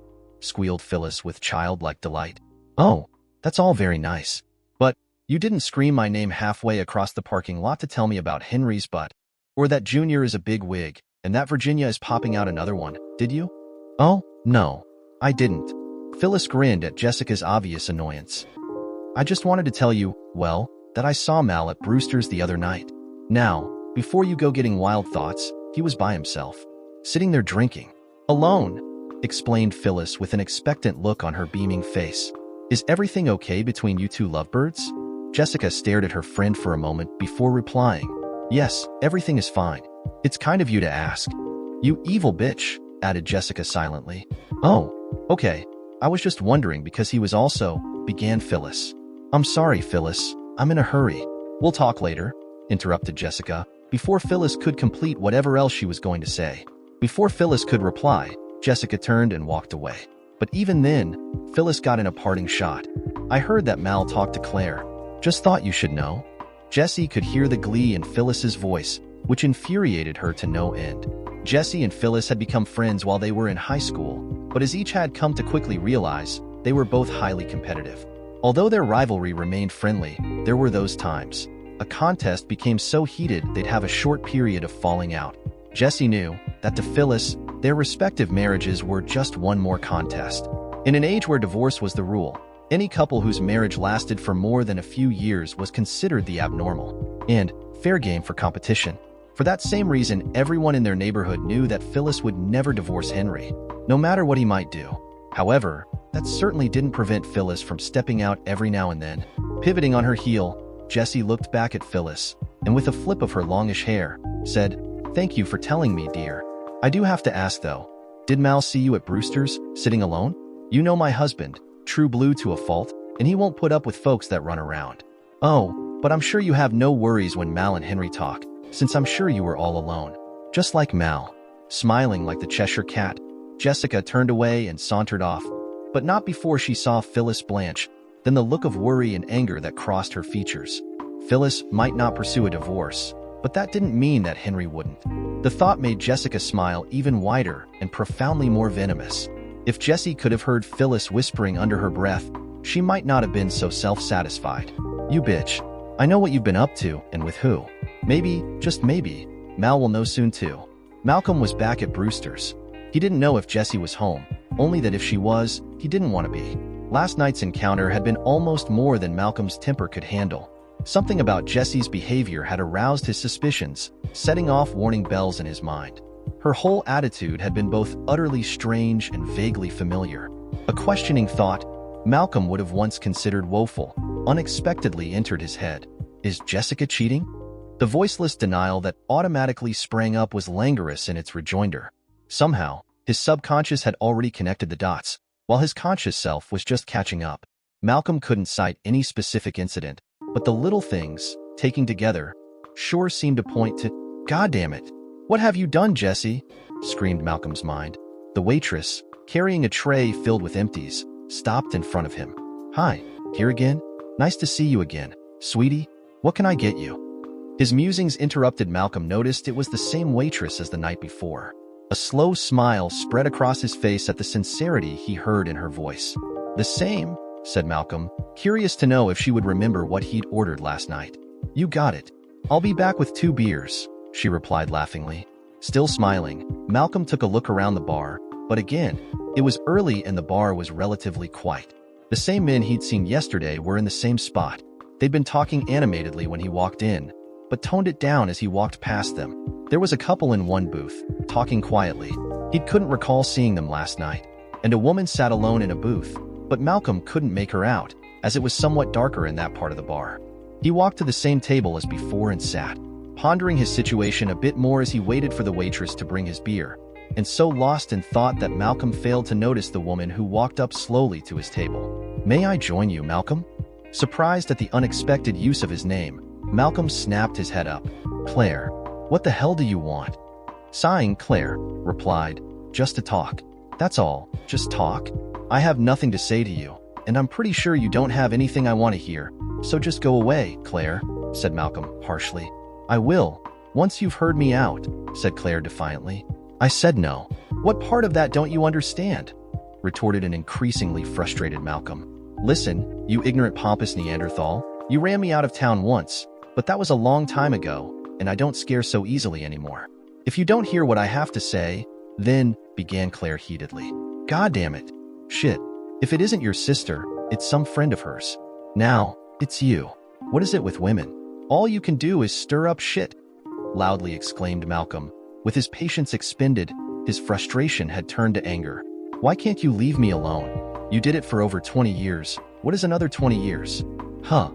squealed Phyllis with childlike delight. "Oh, that's all very nice. But you didn't scream my name halfway across the parking lot to tell me about Henry's butt, or that Junior is a big wig, and that Virginia is popping out another one, did you?" "Oh, no, I didn't." Phyllis grinned at Jessica's obvious annoyance. "I just wanted to tell you, well, that I saw Mal at Brewster's the other night. Now, before you go getting wild thoughts, he was by himself, sitting there drinking. Alone," explained Phyllis with an expectant look on her beaming face. "Is everything okay between you two lovebirds?" Jessica stared at her friend for a moment before replying, "Yes, everything is fine. It's kind of you to ask." "You evil bitch," added Jessica silently. "Oh, okay. I was just wondering because he was also," began Phyllis. "I'm sorry, Phyllis. I'm in a hurry. We'll talk later," interrupted Jessica, before Phyllis could complete whatever else she was going to say. Before Phyllis could reply, Jessica turned and walked away. But even then, Phyllis got in a parting shot. "I heard that Mal talked to Claire. Just thought you should know." Jessie could hear the glee in Phyllis's voice, which infuriated her to no end. Jessie and Phyllis had become friends while they were in high school, but as each had come to quickly realize, they were both highly competitive. Although their rivalry remained friendly, there were those times. A contest became so heated they'd have a short period of falling out. Jessie knew that to Phyllis, their respective marriages were just one more contest. In an age where divorce was the rule, any couple whose marriage lasted for more than a few years was considered the abnormal and fair game for competition. For that same reason, everyone in their neighborhood knew that Phyllis would never divorce Henry, no matter what he might do. However, that certainly didn't prevent Phyllis from stepping out every now and then. Pivoting on her heel, Jessie looked back at Phyllis, and with a flip of her longish hair, said, "Thank you for telling me, dear. I do have to ask though, did Mal see you at Brewster's, sitting alone? You know my husband, true blue to a fault, and he won't put up with folks that run around." "Oh, but I'm sure you have no worries when Mal and Henry talk, since I'm sure you were all alone. Just like Mal." Smiling like the Cheshire Cat, Jessica turned away and sauntered off, but not before she saw Phyllis blanch, then the look of worry and anger that crossed her features. Phyllis might not pursue a divorce, but that didn't mean that Henry wouldn't. The thought made Jessica smile even wider and profoundly more venomous. If Jessie could have heard Phyllis whispering under her breath, she might not have been so self-satisfied. "You bitch. I know what you've been up to and with who. Maybe, just maybe, Mal will know soon too." Malcolm was back at Brewster's. He didn't know if Jessie was home, only that if she was, he didn't want to be. Last night's encounter had been almost more than Malcolm's temper could handle. Something about Jesse's behavior had aroused his suspicions, setting off warning bells in his mind. Her whole attitude had been both utterly strange and vaguely familiar. A questioning thought Malcolm would have once considered woeful unexpectedly entered his head. Is Jessica cheating? The voiceless denial that automatically sprang up was languorous in its rejoinder. Somehow, his subconscious had already connected the dots, while his conscious self was just catching up. Malcolm couldn't cite any specific incident, but the little things, taken together, sure seemed to point to, "God damn it! What have you done, Jesse?" screamed Malcolm's mind. The waitress, carrying a tray filled with empties, stopped in front of him. "Hi, here again? Nice to see you again. Sweetie, what can I get you?" His musings interrupted. Malcolm noticed it was the same waitress as the night before. A slow smile spread across his face at the sincerity he heard in her voice. "The same?" said Malcolm, curious to know if she would remember what he'd ordered last night. "You got it. I'll be back with 2 beers, she replied laughingly. Still smiling, Malcolm took a look around the bar, but again, it was early and the bar was relatively quiet. The same men he'd seen yesterday were in the same spot. They'd been talking animatedly when he walked in, but toned it down as he walked past them. There was a couple in one booth, talking quietly. He couldn't recall seeing them last night. And a woman sat alone in a booth, but Malcolm couldn't make her out, as it was somewhat darker in that part of the bar. He walked to the same table as before and sat, pondering his situation a bit more as he waited for the waitress to bring his beer, and so lost in thought that Malcolm failed to notice the woman who walked up slowly to his table. "May I join you, Malcolm?" Surprised at the unexpected use of his name, Malcolm snapped his head up. "Claire, what the hell do you want?" Sighing, Claire replied, "Just to talk. That's all, just talk. I have nothing to say to you, and I'm pretty sure you don't have anything I want to hear, so just go away, Claire," said Malcolm harshly. "I will, once you've heard me out," said Claire defiantly. "I said no. What part of that don't you understand?" retorted an increasingly frustrated Malcolm. "Listen, you ignorant pompous Neanderthal, you ran me out of town once, but that was a long time ago, and I don't scare so easily anymore. If you don't hear what I have to say, then," began Claire heatedly. "God damn it. Shit. If it isn't your sister, it's some friend of hers. Now, it's you. What is it with women? All you can do is stir up shit," loudly exclaimed Malcolm. With his patience expended, his frustration had turned to anger. "Why can't you leave me alone? You did it for over 20 years. What is another 20 years? Huh?"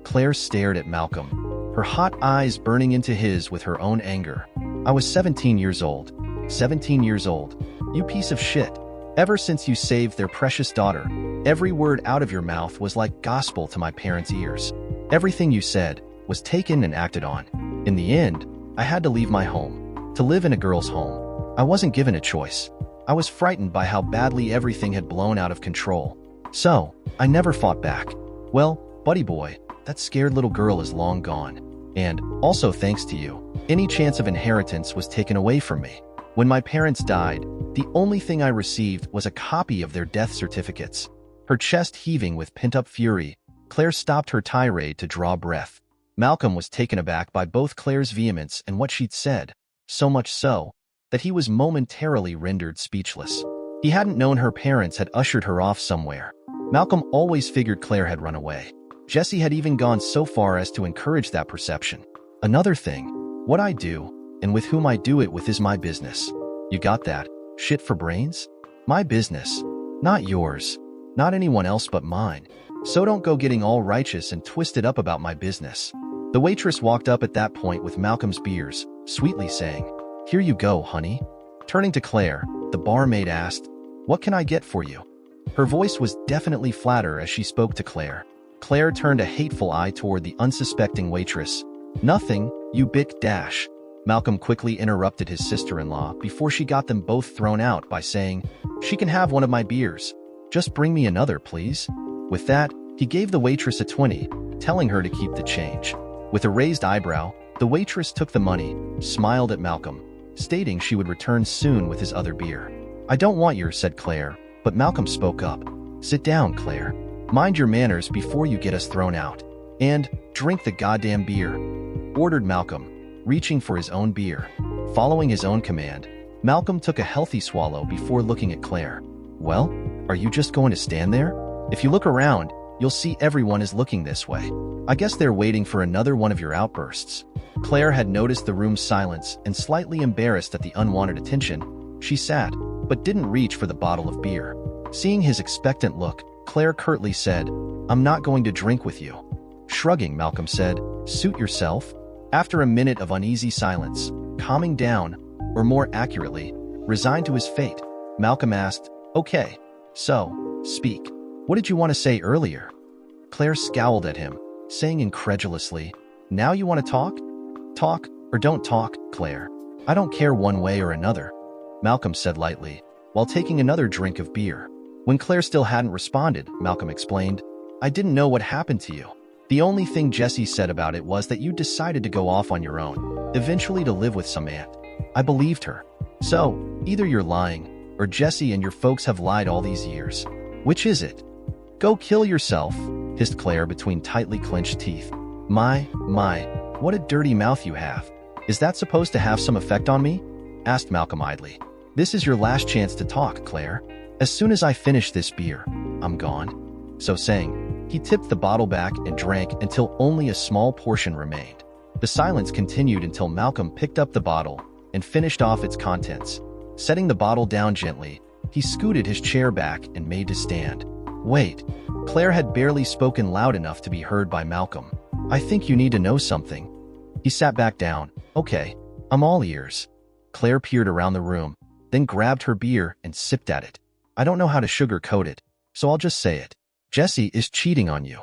Claire stared at Malcolm, her hot eyes burning into his with her own anger. "I was 17 years old. 17 years old. You piece of shit. Ever since you saved their precious daughter, every word out of your mouth was like gospel to my parents' ears. Everything you said was taken and acted on. In the end, I had to leave my home, to live in a girl's home. I wasn't given a choice. I was frightened by how badly everything had blown out of control. So, I never fought back. Well, buddy boy, that scared little girl is long gone. And, also thanks to you, any chance of inheritance was taken away from me. When my parents died, the only thing I received was a copy of their death certificates." Her chest heaving with pent-up fury, Claire stopped her tirade to draw breath. Malcolm was taken aback by both Claire's vehemence and what she'd said, so much so that he was momentarily rendered speechless. He hadn't known her parents had ushered her off somewhere. Malcolm always figured Claire had run away. Jesse had even gone so far as to encourage that perception. "Another thing, what I do, and with whom I do it with is my business. You got that? Shit for brains? My business. Not yours. Not anyone else but mine. So don't go getting all righteous and twisted up about my business." The waitress walked up at that point with Malcolm's beers, sweetly saying, "Here you go, honey." Turning to Claire, the barmaid asked, "What can I get for you?" Her voice was definitely flatter as she spoke to Claire. Claire turned a hateful eye toward the unsuspecting waitress. "Nothing, you bic dash." Malcolm quickly interrupted his sister-in-law before she got them both thrown out by saying, "She can have one of my beers. Just bring me another, please." With that, he gave the waitress a 20, telling her to keep the change. With a raised eyebrow, the waitress took the money, smiled at Malcolm, stating she would return soon with his other beer. "I don't want yours," said Claire, but Malcolm spoke up. "Sit down, Claire. Mind your manners before you get us thrown out. And drink the goddamn beer," ordered Malcolm, reaching for his own beer. Following his own command, Malcolm took a healthy swallow before looking at Claire. "Well, are you just going to stand there? If you look around, you'll see everyone is looking this way. I guess they're waiting for another one of your outbursts." Claire had noticed the room's silence and, slightly embarrassed at the unwanted attention, she sat, but didn't reach for the bottle of beer. Seeing his expectant look, Claire curtly said, "I'm not going to drink with you." Shrugging, Malcolm said, "Suit yourself." After a minute of uneasy silence, calming down, or more accurately, resigned to his fate, Malcolm asked, "Okay, so, speak. What did you want to say earlier?" Claire scowled at him, saying incredulously, "Now you want to talk? Talk, or don't talk, Claire. I don't care one way or another," Malcolm said lightly, while taking another drink of beer. When Claire still hadn't responded, Malcolm explained, "I didn't know what happened to you. The only thing Jessie said about it was that you decided to go off on your own, eventually to live with some aunt. I believed her. So, either you're lying, or Jessie and your folks have lied all these years. Which is it?" "Go kill yourself," hissed Claire between tightly clenched teeth. My, what a dirty mouth you have. Is that supposed to have some effect on me?" asked Malcolm idly. "This is your last chance to talk, Claire. As soon as I finish this beer, I'm gone." So saying, he tipped the bottle back and drank until only a small portion remained. The silence continued until Malcolm picked up the bottle and finished off its contents. Setting the bottle down gently, he scooted his chair back and made to stand. "Wait." Claire had barely spoken loud enough to be heard by Malcolm. "I think you need to know something." He sat back down. "Okay, I'm all ears." Claire peered around the room, then grabbed her beer and sipped at it. "I don't know how to sugarcoat it, so I'll just say it. Jessie is cheating on you."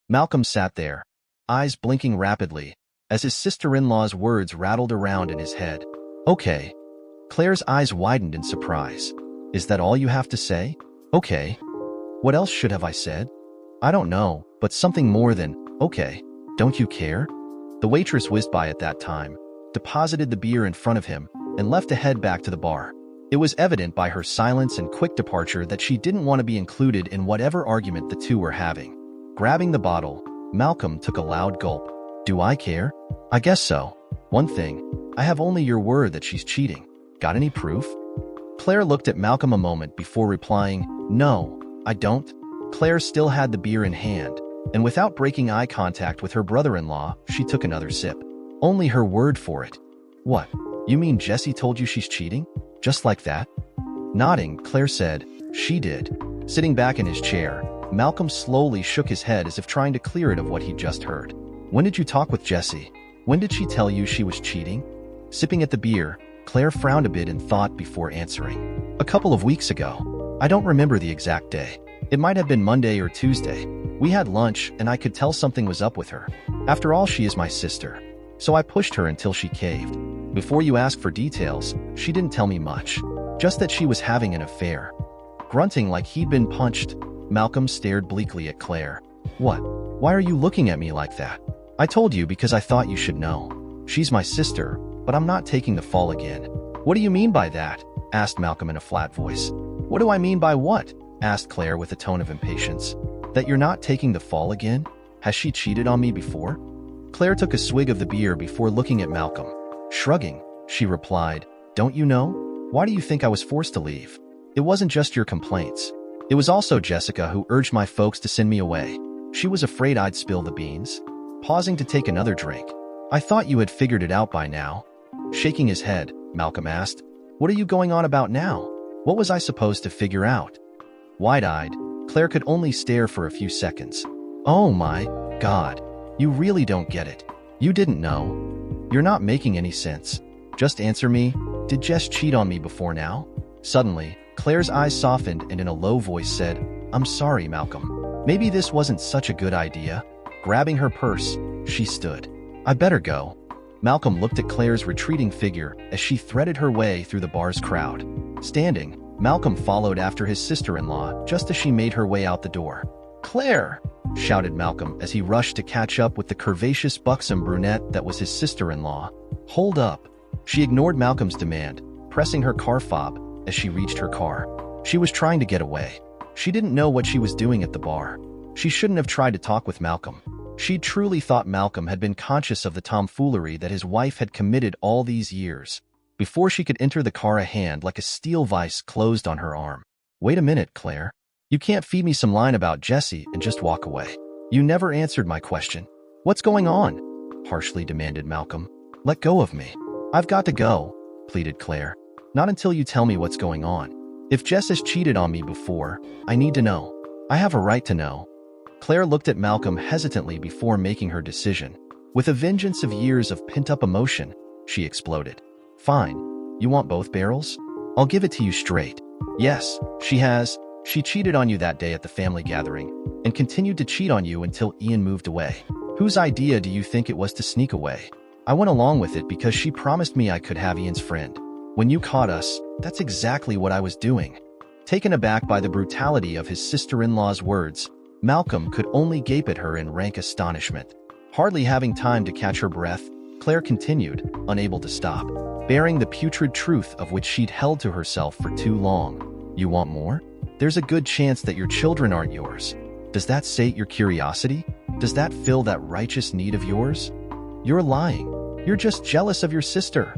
Malcolm sat there, eyes blinking rapidly, as his sister-in-law's words rattled around in his head. "Okay." Claire's eyes widened in surprise. "Is that all you have to say? Okay. What else should have I said?" "I don't know, but something more than, okay. Don't you care?" The waitress whizzed by at that time, deposited the beer in front of him, and left to head back to the bar. It was evident by her silence and quick departure that she didn't want to be included in whatever argument the two were having. Grabbing the bottle, Malcolm took a loud gulp. "Do I care? I guess so. One thing, I have only your word that she's cheating. Got any proof?" Claire looked at Malcolm a moment before replying, "No, I don't." Claire still had the beer in hand, and without breaking eye contact with her brother-in-law, she took another sip. "Only her word for it." "What? You mean Jessie told you she's cheating? Just like that?" Nodding, Claire said, "She did." Sitting back in his chair, Malcolm slowly shook his head as if trying to clear it of what he'd just heard. "When did you talk with Jessie? When did she tell you she was cheating?" Sipping at the beer, Claire frowned a bit in thought before answering. "A couple of weeks ago. I don't remember the exact day. It might have been Monday or Tuesday. We had lunch and I could tell something was up with her. After all, she is my sister. So I pushed her until she caved. Before you ask for details, she didn't tell me much. Just that she was having an affair." Grunting like he'd been punched, Malcolm stared bleakly at Claire. "What? Why are you looking at me like that?" "I told you because I thought you should know. She's my sister, but I'm not taking the fall again." "What do you mean by that?" asked Malcolm in a flat voice. "What do I mean by what?" asked Claire with a tone of impatience. "That you're not taking the fall again? Has she cheated on me before?" Claire took a swig of the beer before looking at Malcolm. Shrugging, she replied, "Don't you know? Why do you think I was forced to leave? It wasn't just your complaints. It was also Jessica who urged my folks to send me away. She was afraid I'd spill the beans." Pausing to take another drink. "I thought you had figured it out by now." Shaking his head, Malcolm asked, "What are you going on about now? What was I supposed to figure out?" Wide-eyed, Claire could only stare for a few seconds. "Oh my God, you really don't get it. You didn't know. You're not making any sense. Just answer me, did Jess cheat on me before now?" Suddenly, Claire's eyes softened and in a low voice said, "I'm sorry, Malcolm. Maybe this wasn't such a good idea." Grabbing her purse, she stood. "I better go." Malcolm looked at Claire's retreating figure as she threaded her way through the bar's crowd. Standing, Malcolm followed after his sister-in-law just as she made her way out the door. "Claire!" shouted Malcolm as he rushed to catch up with the curvaceous buxom brunette that was his sister-in-law. "Hold up." She ignored Malcolm's demand, pressing her car fob as she reached her car. She was trying to get away. She didn't know what she was doing at the bar. She shouldn't have tried to talk with Malcolm. She truly thought Malcolm had been conscious of the tomfoolery that his wife had committed all these years. Before she could enter the car, a hand like a steel vice closed on her arm. "Wait a minute, Claire. You can't feed me some line about Jesse and just walk away. You never answered my question. What's going on? Harshly demanded Malcolm. Let go of me. I've got to go, pleaded Claire. Not until you tell me what's going on. If Jess has cheated on me before, I need to know. I have a right to know. Claire looked at Malcolm hesitantly before making her decision. With a vengeance of years of pent-up emotion, she exploded. Fine. You want both barrels? I'll give it to you straight. Yes, she has. She cheated on you that day at the family gathering and continued to cheat on you until Ian moved away. Whose idea do you think it was to sneak away? I went along with it because she promised me I could have Ian's friend. When you caught us, that's exactly what I was doing. Taken aback by the brutality of his sister-in-law's words, Malcolm could only gape at her in rank astonishment. Hardly having time to catch her breath, Claire continued, unable to stop, bearing the putrid truth of which she'd held to herself for too long. You want more? There's a good chance that your children aren't yours. Does that sate your curiosity? Does that fill that righteous need of yours? You're lying. You're just jealous of your sister,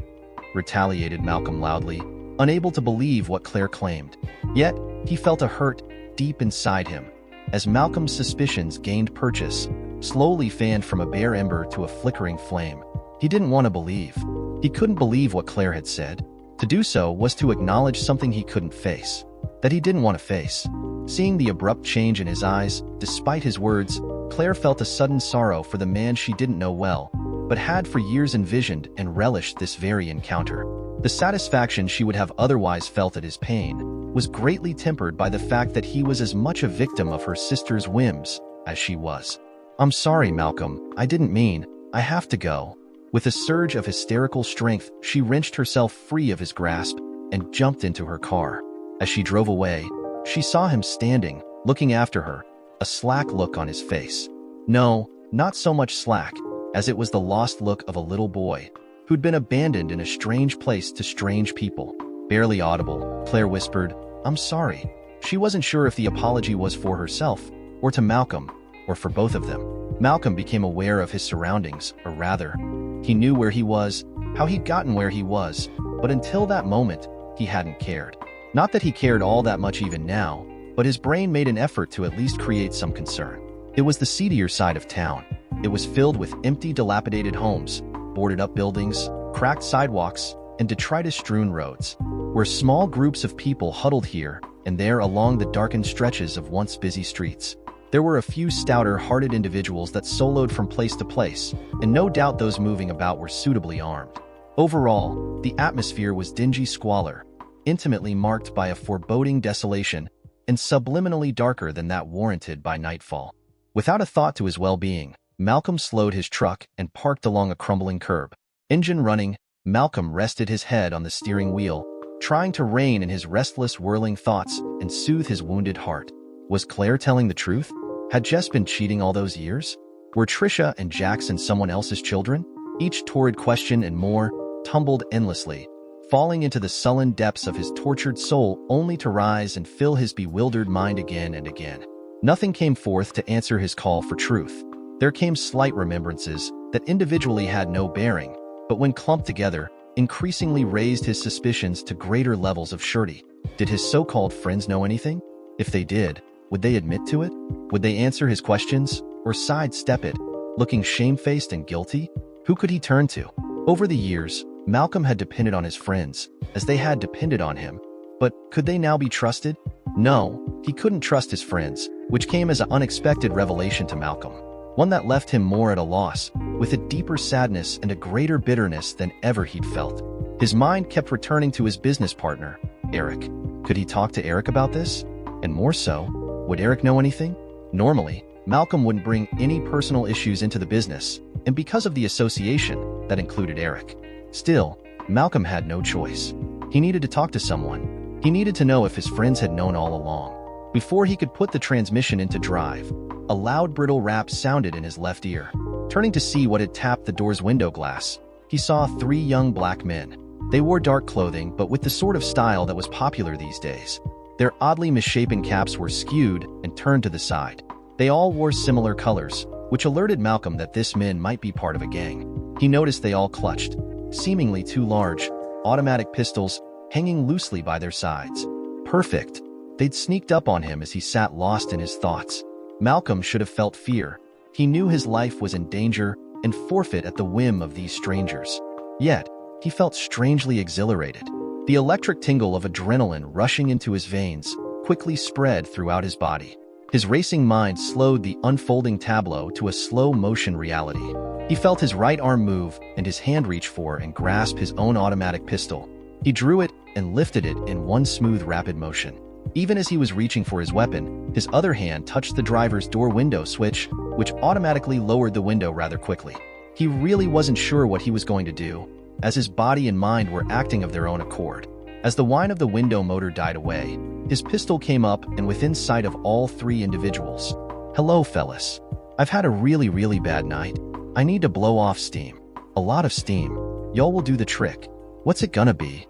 retaliated Malcolm loudly, unable to believe what Claire claimed. Yet, he felt a hurt deep inside him. As Malcolm's suspicions gained purchase, slowly fanned from a bare ember to a flickering flame, he didn't want to believe. He couldn't believe what Claire had said. To do so was to acknowledge something he couldn't face, that he didn't want to face. Seeing the abrupt change in his eyes, despite his words, Claire felt a sudden sorrow for the man she didn't know well, but had for years envisioned and relished this very encounter. The satisfaction she would have otherwise felt at his pain was greatly tempered by the fact that he was as much a victim of her sister's whims as she was. I'm sorry, Malcolm. I didn't mean. I have to go. With a surge of hysterical strength, she wrenched herself free of his grasp and jumped into her car. As she drove away, she saw him standing, looking after her, a slack look on his face. No, not so much slack, as it was the lost look of a little boy who'd been abandoned in a strange place to strange people. Barely audible, Claire whispered, I'm sorry. She wasn't sure if the apology was for herself, or to Malcolm, or for both of them. Malcolm became aware of his surroundings, or rather, he knew where he was, how he'd gotten where he was, but until that moment, he hadn't cared. Not that he cared all that much even now, but his brain made an effort to at least create some concern. It was the seedier side of town. It was filled with empty, dilapidated homes, boarded-up buildings, cracked sidewalks, and detritus-strewn roads, where small groups of people huddled here and there along the darkened stretches of once busy streets. There were a few stouter-hearted individuals that soloed from place to place, and no doubt those moving about were suitably armed. Overall, the atmosphere was dingy squalor, intimately marked by a foreboding desolation, and subliminally darker than that warranted by nightfall. Without a thought to his well-being, Malcolm slowed his truck and parked along a crumbling curb. Engine running, Malcolm rested his head on the steering wheel, trying to rein in his restless, whirling thoughts and soothe his wounded heart. Was Claire telling the truth? Had Jess been cheating all those years? Were Trisha and Jackson someone else's children? Each torrid question and more tumbled endlessly, falling into the sullen depths of his tortured soul only to rise and fill his bewildered mind again and again. Nothing came forth to answer his call for truth. There came slight remembrances that individually had no bearing, but when clumped together, increasingly raised his suspicions to greater levels of surety. Did his so-called friends know anything? If they did, would they admit to it? Would they answer his questions, or sidestep it, looking shamefaced and guilty? Who could he turn to? Over the years, Malcolm had depended on his friends, as they had depended on him. But could they now be trusted? No, he couldn't trust his friends, which came as an unexpected revelation to Malcolm. One that left him more at a loss, with a deeper sadness and a greater bitterness than ever he'd felt. His mind kept returning to his business partner, Eric. Could he talk to Eric about this? And more so, would Eric know anything? Normally, Malcolm wouldn't bring any personal issues into the business, and because of the association, that included Eric. Still, Malcolm had no choice. He needed to talk to someone. He needed to know if his friends had known all along. Before he could put the transmission into drive, a loud, brittle rap sounded in his left ear. Turning to see what had tapped the door's window glass, he saw 3 young black men. They wore dark clothing, but with the sort of style that was popular these days. Their oddly misshapen caps were skewed and turned to the side. They all wore similar colors, which alerted Malcolm that this men might be part of a gang. He noticed they all clutched, seemingly 2 large, automatic pistols hanging loosely by their sides. Perfect. They'd sneaked up on him as he sat lost in his thoughts. Malcolm should have felt fear. He knew his life was in danger and forfeit at the whim of these strangers. Yet, he felt strangely exhilarated. The electric tingle of adrenaline rushing into his veins quickly spread throughout his body. His racing mind slowed the unfolding tableau to a slow-motion reality. He felt his right arm move and his hand reach for and grasp his own automatic pistol. He drew it and lifted it in one smooth, rapid motion. Even as he was reaching for his weapon, his other hand touched the driver's door window switch, which automatically lowered the window rather quickly. He really wasn't sure what he was going to do, as his body and mind were acting of their own accord. As the whine of the window motor died away, his pistol came up and within sight of all three individuals. "Hello, fellas. I've had a really bad night. I need to blow off steam. A lot of steam. Y'all will do the trick. What's it gonna be?"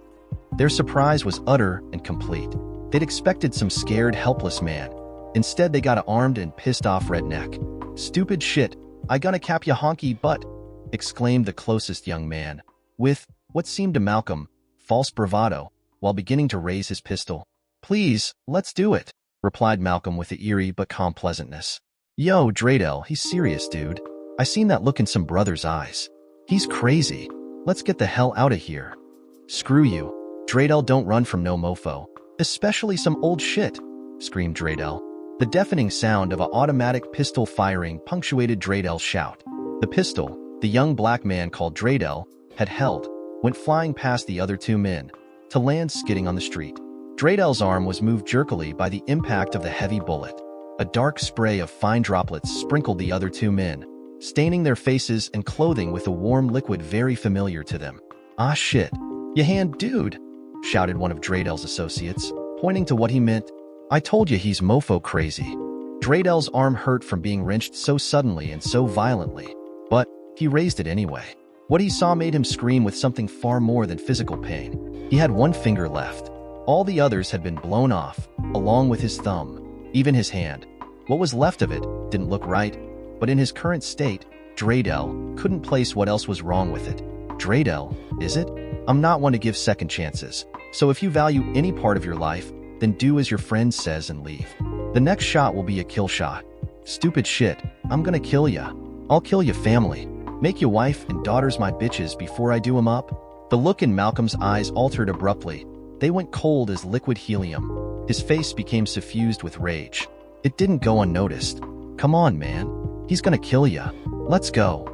Their surprise was utter and complete. They'd expected some scared, helpless man. Instead, they got an armed and pissed-off redneck. "Stupid shit, I gonna cap ya honky butt," exclaimed the closest young man, with what seemed to Malcolm false bravado, while beginning to raise his pistol. "Please, let's do it," replied Malcolm with the eerie but calm pleasantness. "Yo, Dreydel, he's serious, dude. I seen that look in some brother's eyes. He's crazy. Let's get the hell out of here." "Screw you. Dreydel don't run from no mofo. Especially some old shit," screamed Dreydel. The deafening sound of an automatic pistol firing punctuated Dreydel's shout. The pistol, the young black man called Dreydel had held, went flying past the other two men, to land skidding on the street. Dreydel's arm was moved jerkily by the impact of the heavy bullet. A dark spray of fine droplets sprinkled the other two men, staining their faces and clothing with a warm liquid very familiar to them. "Ah shit, ya hand dude," shouted one of Dreydel's associates, pointing to what he meant. "I told you he's mofo crazy." Dreydel's arm hurt from being wrenched so suddenly and so violently, but he raised it anyway. What he saw made him scream with something far more than physical pain. He had one finger left. All the others had been blown off, along with his thumb, even his hand. What was left of it didn't look right, but in his current state, Dreydel couldn't place what else was wrong with it. "Dreydel, is it? I'm not one to give second chances, so if you value any part of your life, then do as your friend says and leave. The next shot will be a kill shot." "Stupid shit, I'm gonna kill ya. I'll kill your family. Make your wife and daughters my bitches before I do 'em up." The look in Malcolm's eyes altered abruptly. They went cold as liquid helium. His face became suffused with rage. It didn't go unnoticed. "Come on, man. He's gonna kill ya. Let's go."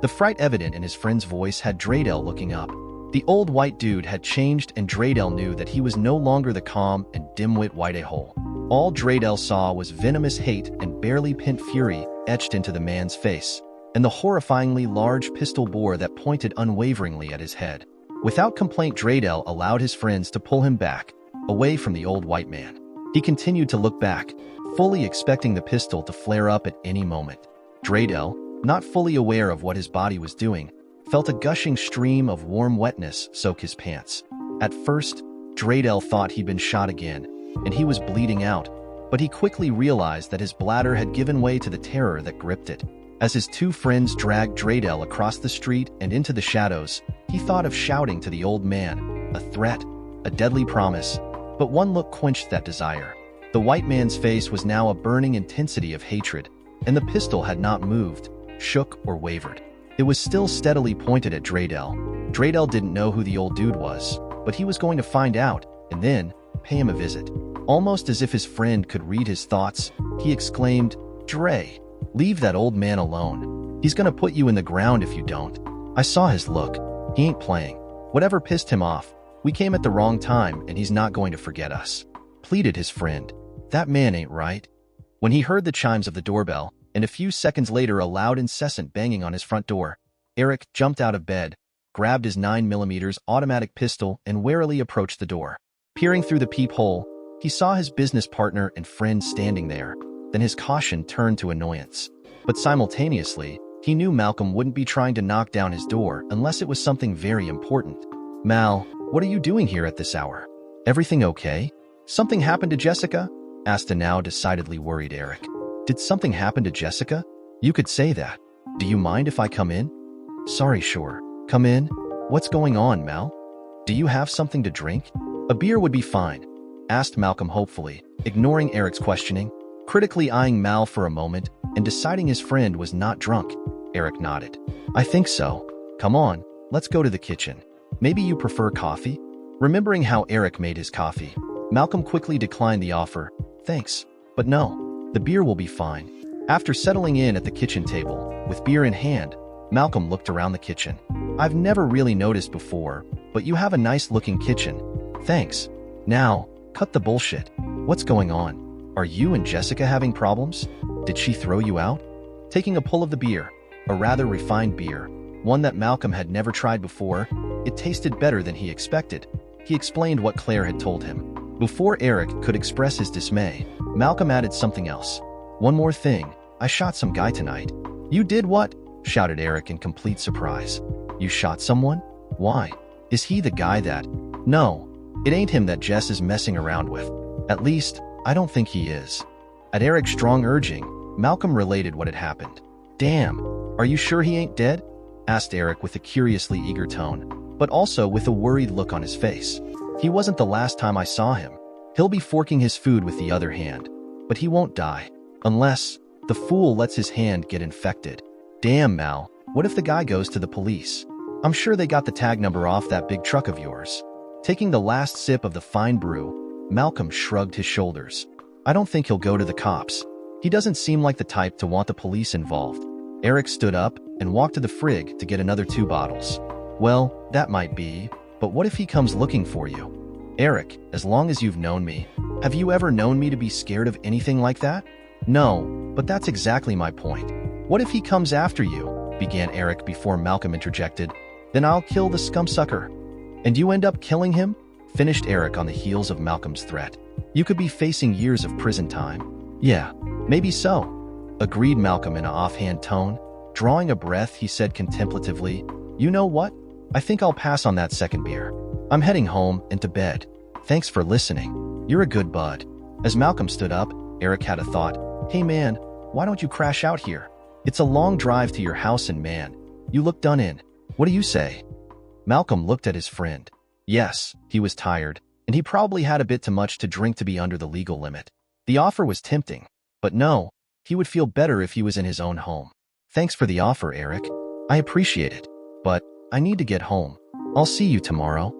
The fright evident in his friend's voice had Dreydel looking up. The old white dude had changed, and Dreydel knew that he was no longer the calm and dim-wit white a-hole. All Dreydel saw was venomous hate and barely pent fury etched into the man's face, and the horrifyingly large pistol bore that pointed unwaveringly at his head. Without complaint, Dreydel allowed his friends to pull him back, away from the old white man. He continued to look back, fully expecting the pistol to flare up at any moment. Dreydel, not fully aware of what his body was doing, felt a gushing stream of warm wetness soak his pants. At first, Dreydel thought he'd been shot again, and he was bleeding out, but he quickly realized that his bladder had given way to the terror that gripped it. As his two friends dragged Dreydel across the street and into the shadows, he thought of shouting to the old man, a threat, a deadly promise, but one look quenched that desire. The white man's face was now a burning intensity of hatred, and the pistol had not moved, shook, or wavered. It was still steadily pointed at Dreydel. Dreydel didn't know who the old dude was, but he was going to find out, and then pay him a visit. Almost as if his friend could read his thoughts, he exclaimed, "Dre, leave that old man alone. He's gonna put you in the ground if you don't." I saw his look. He ain't playing. Whatever pissed him off, we came at the wrong time and he's not going to forget us, pleaded his friend. That man ain't right. When he heard the chimes of the doorbell, and a few seconds later a loud incessant banging on his front door, Eric jumped out of bed, grabbed his 9mm automatic pistol and warily approached the door. Peering through the peephole, he saw his business partner and friend standing there. Then his caution turned to annoyance. But simultaneously, he knew Malcolm wouldn't be trying to knock down his door unless it was something very important. "Mal, what are you doing here at this hour? Everything okay? Something happened to Jessica?" asked a now decidedly worried Eric. "Did something happen to Jessica? You could say that. Do you mind if I come in?" "Sorry, sure. Come in. What's going on, Mal? Do you have something to drink? A beer would be fine," asked Malcolm hopefully, ignoring Eric's questioning, critically eyeing Mal for a moment and deciding his friend was not drunk. Eric nodded. I think so. Come on, let's go to the kitchen. Maybe you prefer coffee? Remembering how Eric made his coffee, Malcolm quickly declined the offer. Thanks, but no, the beer will be fine. After settling in at the kitchen table, with beer in hand, Malcolm looked around the kitchen. I've never really noticed before, but you have a nice-looking kitchen. Thanks. Now, cut the bullshit. What's going on? Are you and Jessica having problems? Did she throw you out? Taking a pull of the beer, a rather refined beer, one that Malcolm had never tried before, it tasted better than he expected. He explained what Claire had told him. Before Eric could express his dismay, Malcolm added something else. One more thing, I shot some guy tonight. You did what? Shouted Eric in complete surprise. You shot someone? Why? Is he the guy that... No, it ain't him that Jess is messing around with. At least, I don't think he is. At Eric's strong urging, Malcolm related what had happened. Damn, are you sure he ain't dead? Asked Eric with a curiously eager tone, but also with a worried look on his face. He wasn't the last time I saw him. He'll be forking his food with the other hand, but he won't die. Unless the fool lets his hand get infected. Damn, Mal, what if the guy goes to the police? I'm sure they got the tag number off that big truck of yours. Taking the last sip of the fine brew, Malcolm shrugged his shoulders. I don't think he'll go to the cops. He doesn't seem like the type to want the police involved. Eric stood up and walked to the frig to get another 2 bottles. Well, that might be, but what if he comes looking for you? Eric, as long as you've known me, have you ever known me to be scared of anything like that? No, but that's exactly my point. What if he comes after you? Began Eric before Malcolm interjected. Then I'll kill the scumbsucker. And you end up killing him? Finished Eric on the heels of Malcolm's threat. You could be facing years of prison time. Yeah, maybe so. Agreed Malcolm in an offhand tone. Drawing a breath, he said contemplatively, You know what? I think I'll pass on that second beer. I'm heading home and to bed. Thanks for listening. You're a good bud. As Malcolm stood up, Eric had a thought. Hey man, why don't you crash out here? It's a long drive to your house and man, you look done in. What do you say? Malcolm looked at his friend. Yes, he was tired, and he probably had a bit too much to drink to be under the legal limit. The offer was tempting, but no, he would feel better if he was in his own home. Thanks for the offer, Eric. I appreciate it, but I need to get home. I'll see you tomorrow.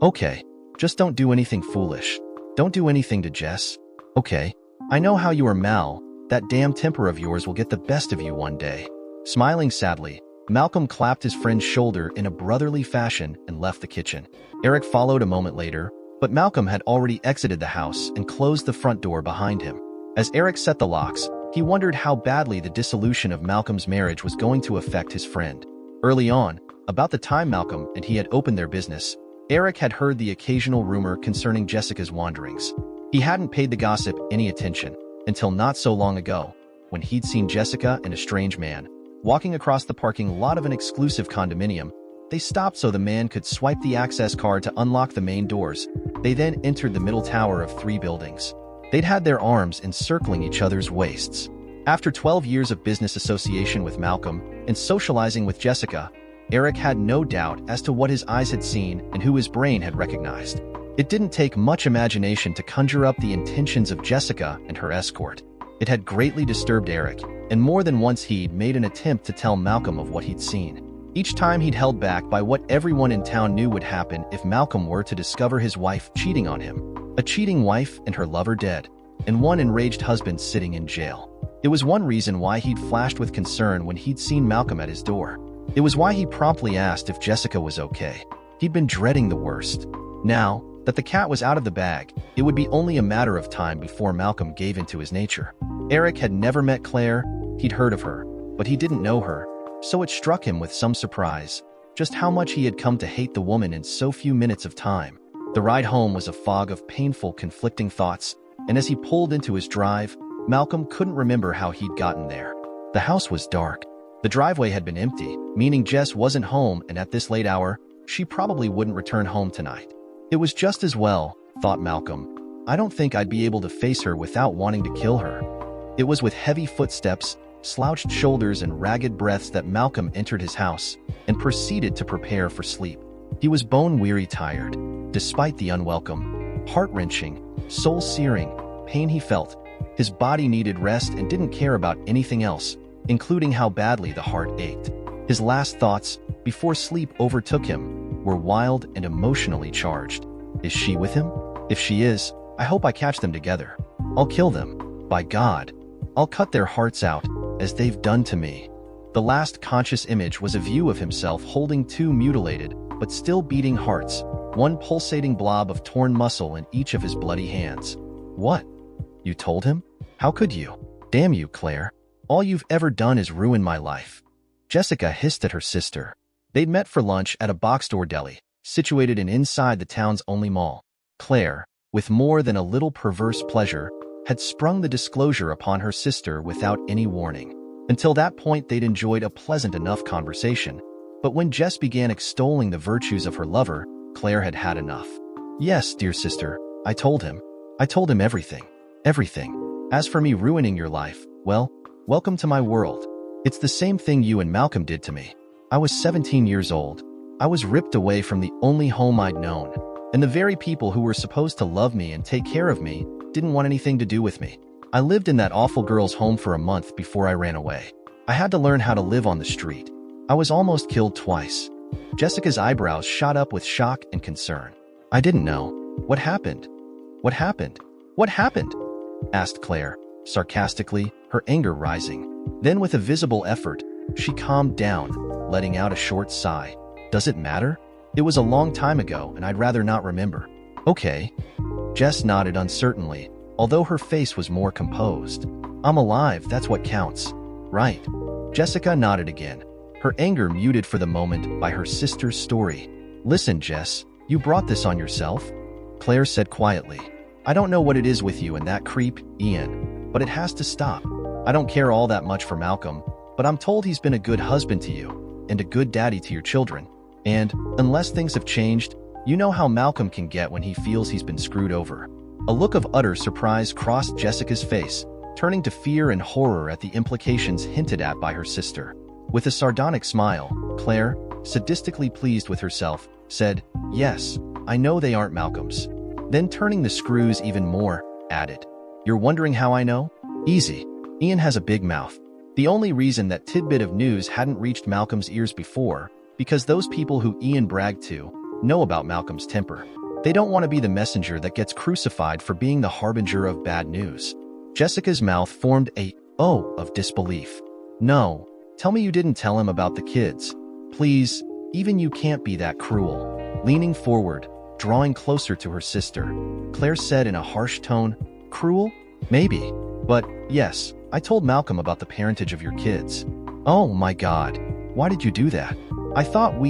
Okay, just don't do anything foolish. Don't do anything to Jess. Okay, I know how you are, Mal. That damn temper of yours will get the best of you one day. Smiling sadly, Malcolm clapped his friend's shoulder in a brotherly fashion and left the kitchen. Eric followed a moment later, but Malcolm had already exited the house and closed the front door behind him. As Eric set the locks, he wondered how badly the dissolution of Malcolm's marriage was going to affect his friend. Early on, about the time Malcolm and he had opened their business, Eric had heard the occasional rumor concerning Jessica's wanderings. He hadn't paid the gossip any attention until not so long ago, when he'd seen Jessica and a strange man walking across the parking lot of an exclusive condominium. They stopped so the man could swipe the access card to unlock the main doors. They then entered the middle tower of 3 buildings. They'd had their arms encircling each other's waists. After 12 years of business association with Malcolm and socializing with Jessica, Eric had no doubt as to what his eyes had seen and who his brain had recognized. It didn't take much imagination to conjure up the intentions of Jessica and her escort. It had greatly disturbed Eric, and more than once he'd made an attempt to tell Malcolm of what he'd seen. Each time he'd held back by what everyone in town knew would happen if Malcolm were to discover his wife cheating on him. A cheating wife and her lover dead, and one enraged husband sitting in jail. It was one reason why he'd flashed with concern when he'd seen Malcolm at his door. It was why he promptly asked if Jessica was okay. He'd been dreading the worst. Now that the cat was out of the bag, it would be only a matter of time before Malcolm gave into his nature. Eric had never met Claire. He'd heard of her, but he didn't know her, so it struck him with some surprise just how much he had come to hate the woman in so few minutes of time. The ride home was a fog of painful, conflicting thoughts, and as he pulled into his drive, Malcolm couldn't remember how he'd gotten there. The house was dark. The driveway had been empty, meaning Jess wasn't home, and at this late hour, she probably wouldn't return home tonight. It was just as well, thought Malcolm. I don't think I'd be able to face her without wanting to kill her. It was with heavy footsteps, slouched shoulders, and ragged breaths that Malcolm entered his house and proceeded to prepare for sleep. He was bone-weary tired, despite the unwelcome, Heart-wrenching, soul-searing pain he felt. His body needed rest and didn't care about anything else, including how badly the heart ached. His last thoughts, before sleep overtook him, were wild and emotionally charged. Is she with him? If she is, I hope I catch them together. I'll kill them. By God, I'll cut their hearts out, as they've done to me. The last conscious image was a view of himself holding two mutilated, but still beating hearts, one pulsating blob of torn muscle in each of his bloody hands. What? You told him? How could you? Damn you, Claire. All you've ever done is ruin my life. Jessica hissed at her sister. They'd met for lunch at a box-store deli, situated inside the town's only mall. Claire, with more than a little perverse pleasure, had sprung the disclosure upon her sister without any warning. Until that point, they'd enjoyed a pleasant enough conversation, but when Jess began extolling the virtues of her lover, Claire had had enough. Yes, dear sister, I told him. I told him everything. Everything. As for me ruining your life, well, welcome to my world. It's the same thing you and Malcolm did to me. I was 17 years old. I was ripped away from the only home I'd known, and the very people who were supposed to love me and take care of me didn't want anything to do with me. I lived in that awful girl's home for a month before I ran away. I had to learn how to live on the street. I was almost killed twice. Jessica's eyebrows shot up with shock and concern. I didn't know. What happened? What happened? What happened? Asked Claire, sarcastically, her anger rising. Then with a visible effort, she calmed down, letting out a short sigh. Does it matter? It was a long time ago and I'd rather not remember. Okay. Jess nodded uncertainly, although her face was more composed. I'm alive, that's what counts. Right. Jessica nodded again, her anger muted for the moment by her sister's story. Listen, Jess, you brought this on yourself? Claire said quietly. I don't know what it is with you and that creep, Ian, but it has to stop. I don't care all that much for Malcolm, but I'm told he's been a good husband to you, and a good daddy to your children. And, unless things have changed, you know how Malcolm can get when he feels he's been screwed over. A look of utter surprise crossed Jessica's face, turning to fear and horror at the implications hinted at by her sister. With a sardonic smile, Claire, sadistically pleased with herself, said, Yes, I know they aren't Malcolm's. Then turning the screws even more, added, You're wondering how I know? Easy. Ian has a big mouth. The only reason that tidbit of news hadn't reached Malcolm's ears before, because those people who Ian bragged to know about Malcolm's temper. They don't want to be the messenger that gets crucified for being the harbinger of bad news. Jessica's mouth formed a O of disbelief. No, tell me you didn't tell him about the kids. Please, even you can't be that cruel. Leaning forward, drawing closer to her sister, Claire said in a harsh tone, Cruel? Maybe. But, yes, I told Malcolm about the parentage of your kids. Oh my God, why did you do that? I thought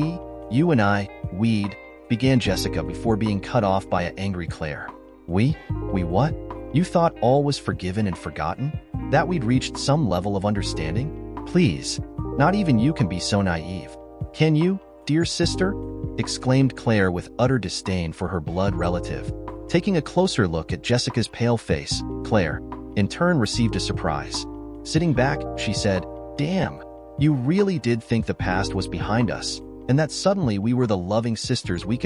you and I, we'd, began Jessica before being cut off by an angry Claire. We what? You thought all was forgiven and forgotten? That we'd reached some level of understanding? Please, not even you can be so naive. Can you, dear sister? Exclaimed Claire with utter disdain for her blood relative. Taking a closer look at Jessica's pale face, Claire, in turn, received a surprise. Sitting back, she said, Damn, you really did think the past was behind us, and that suddenly we were the loving sisters we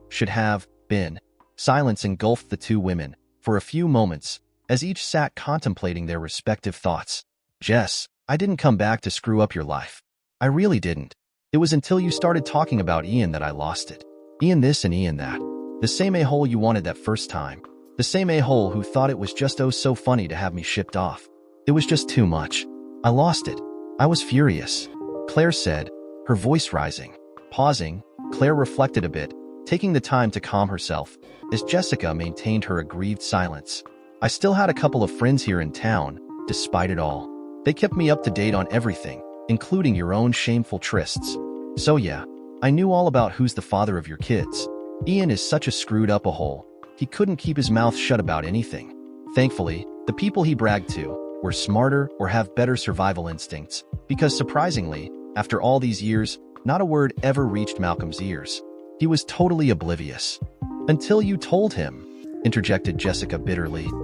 should have, been. Silence engulfed the two women, for a few moments, as each sat contemplating their respective thoughts. Jess, I didn't come back to screw up your life. I really didn't. It was until you started talking about Ian that I lost it. Ian this and Ian that. The same a-hole you wanted that first time. The same a-hole who thought it was just oh so funny to have me shipped off. It was just too much. I lost it. I was furious. Claire said, her voice rising. Pausing, Claire reflected a bit, taking the time to calm herself, as Jessica maintained her aggrieved silence. I still had a couple of friends here in town, despite it all. They kept me up to date on everything, including your own shameful trysts. So yeah, I knew all about who's the father of your kids. Ian is such a screwed up a-hole. He couldn't keep his mouth shut about anything. Thankfully, the people he bragged to were smarter or have better survival instincts, because surprisingly, after all these years, not a word ever reached Malcolm's ears. He was totally oblivious. Until you told him, interjected Jessica bitterly.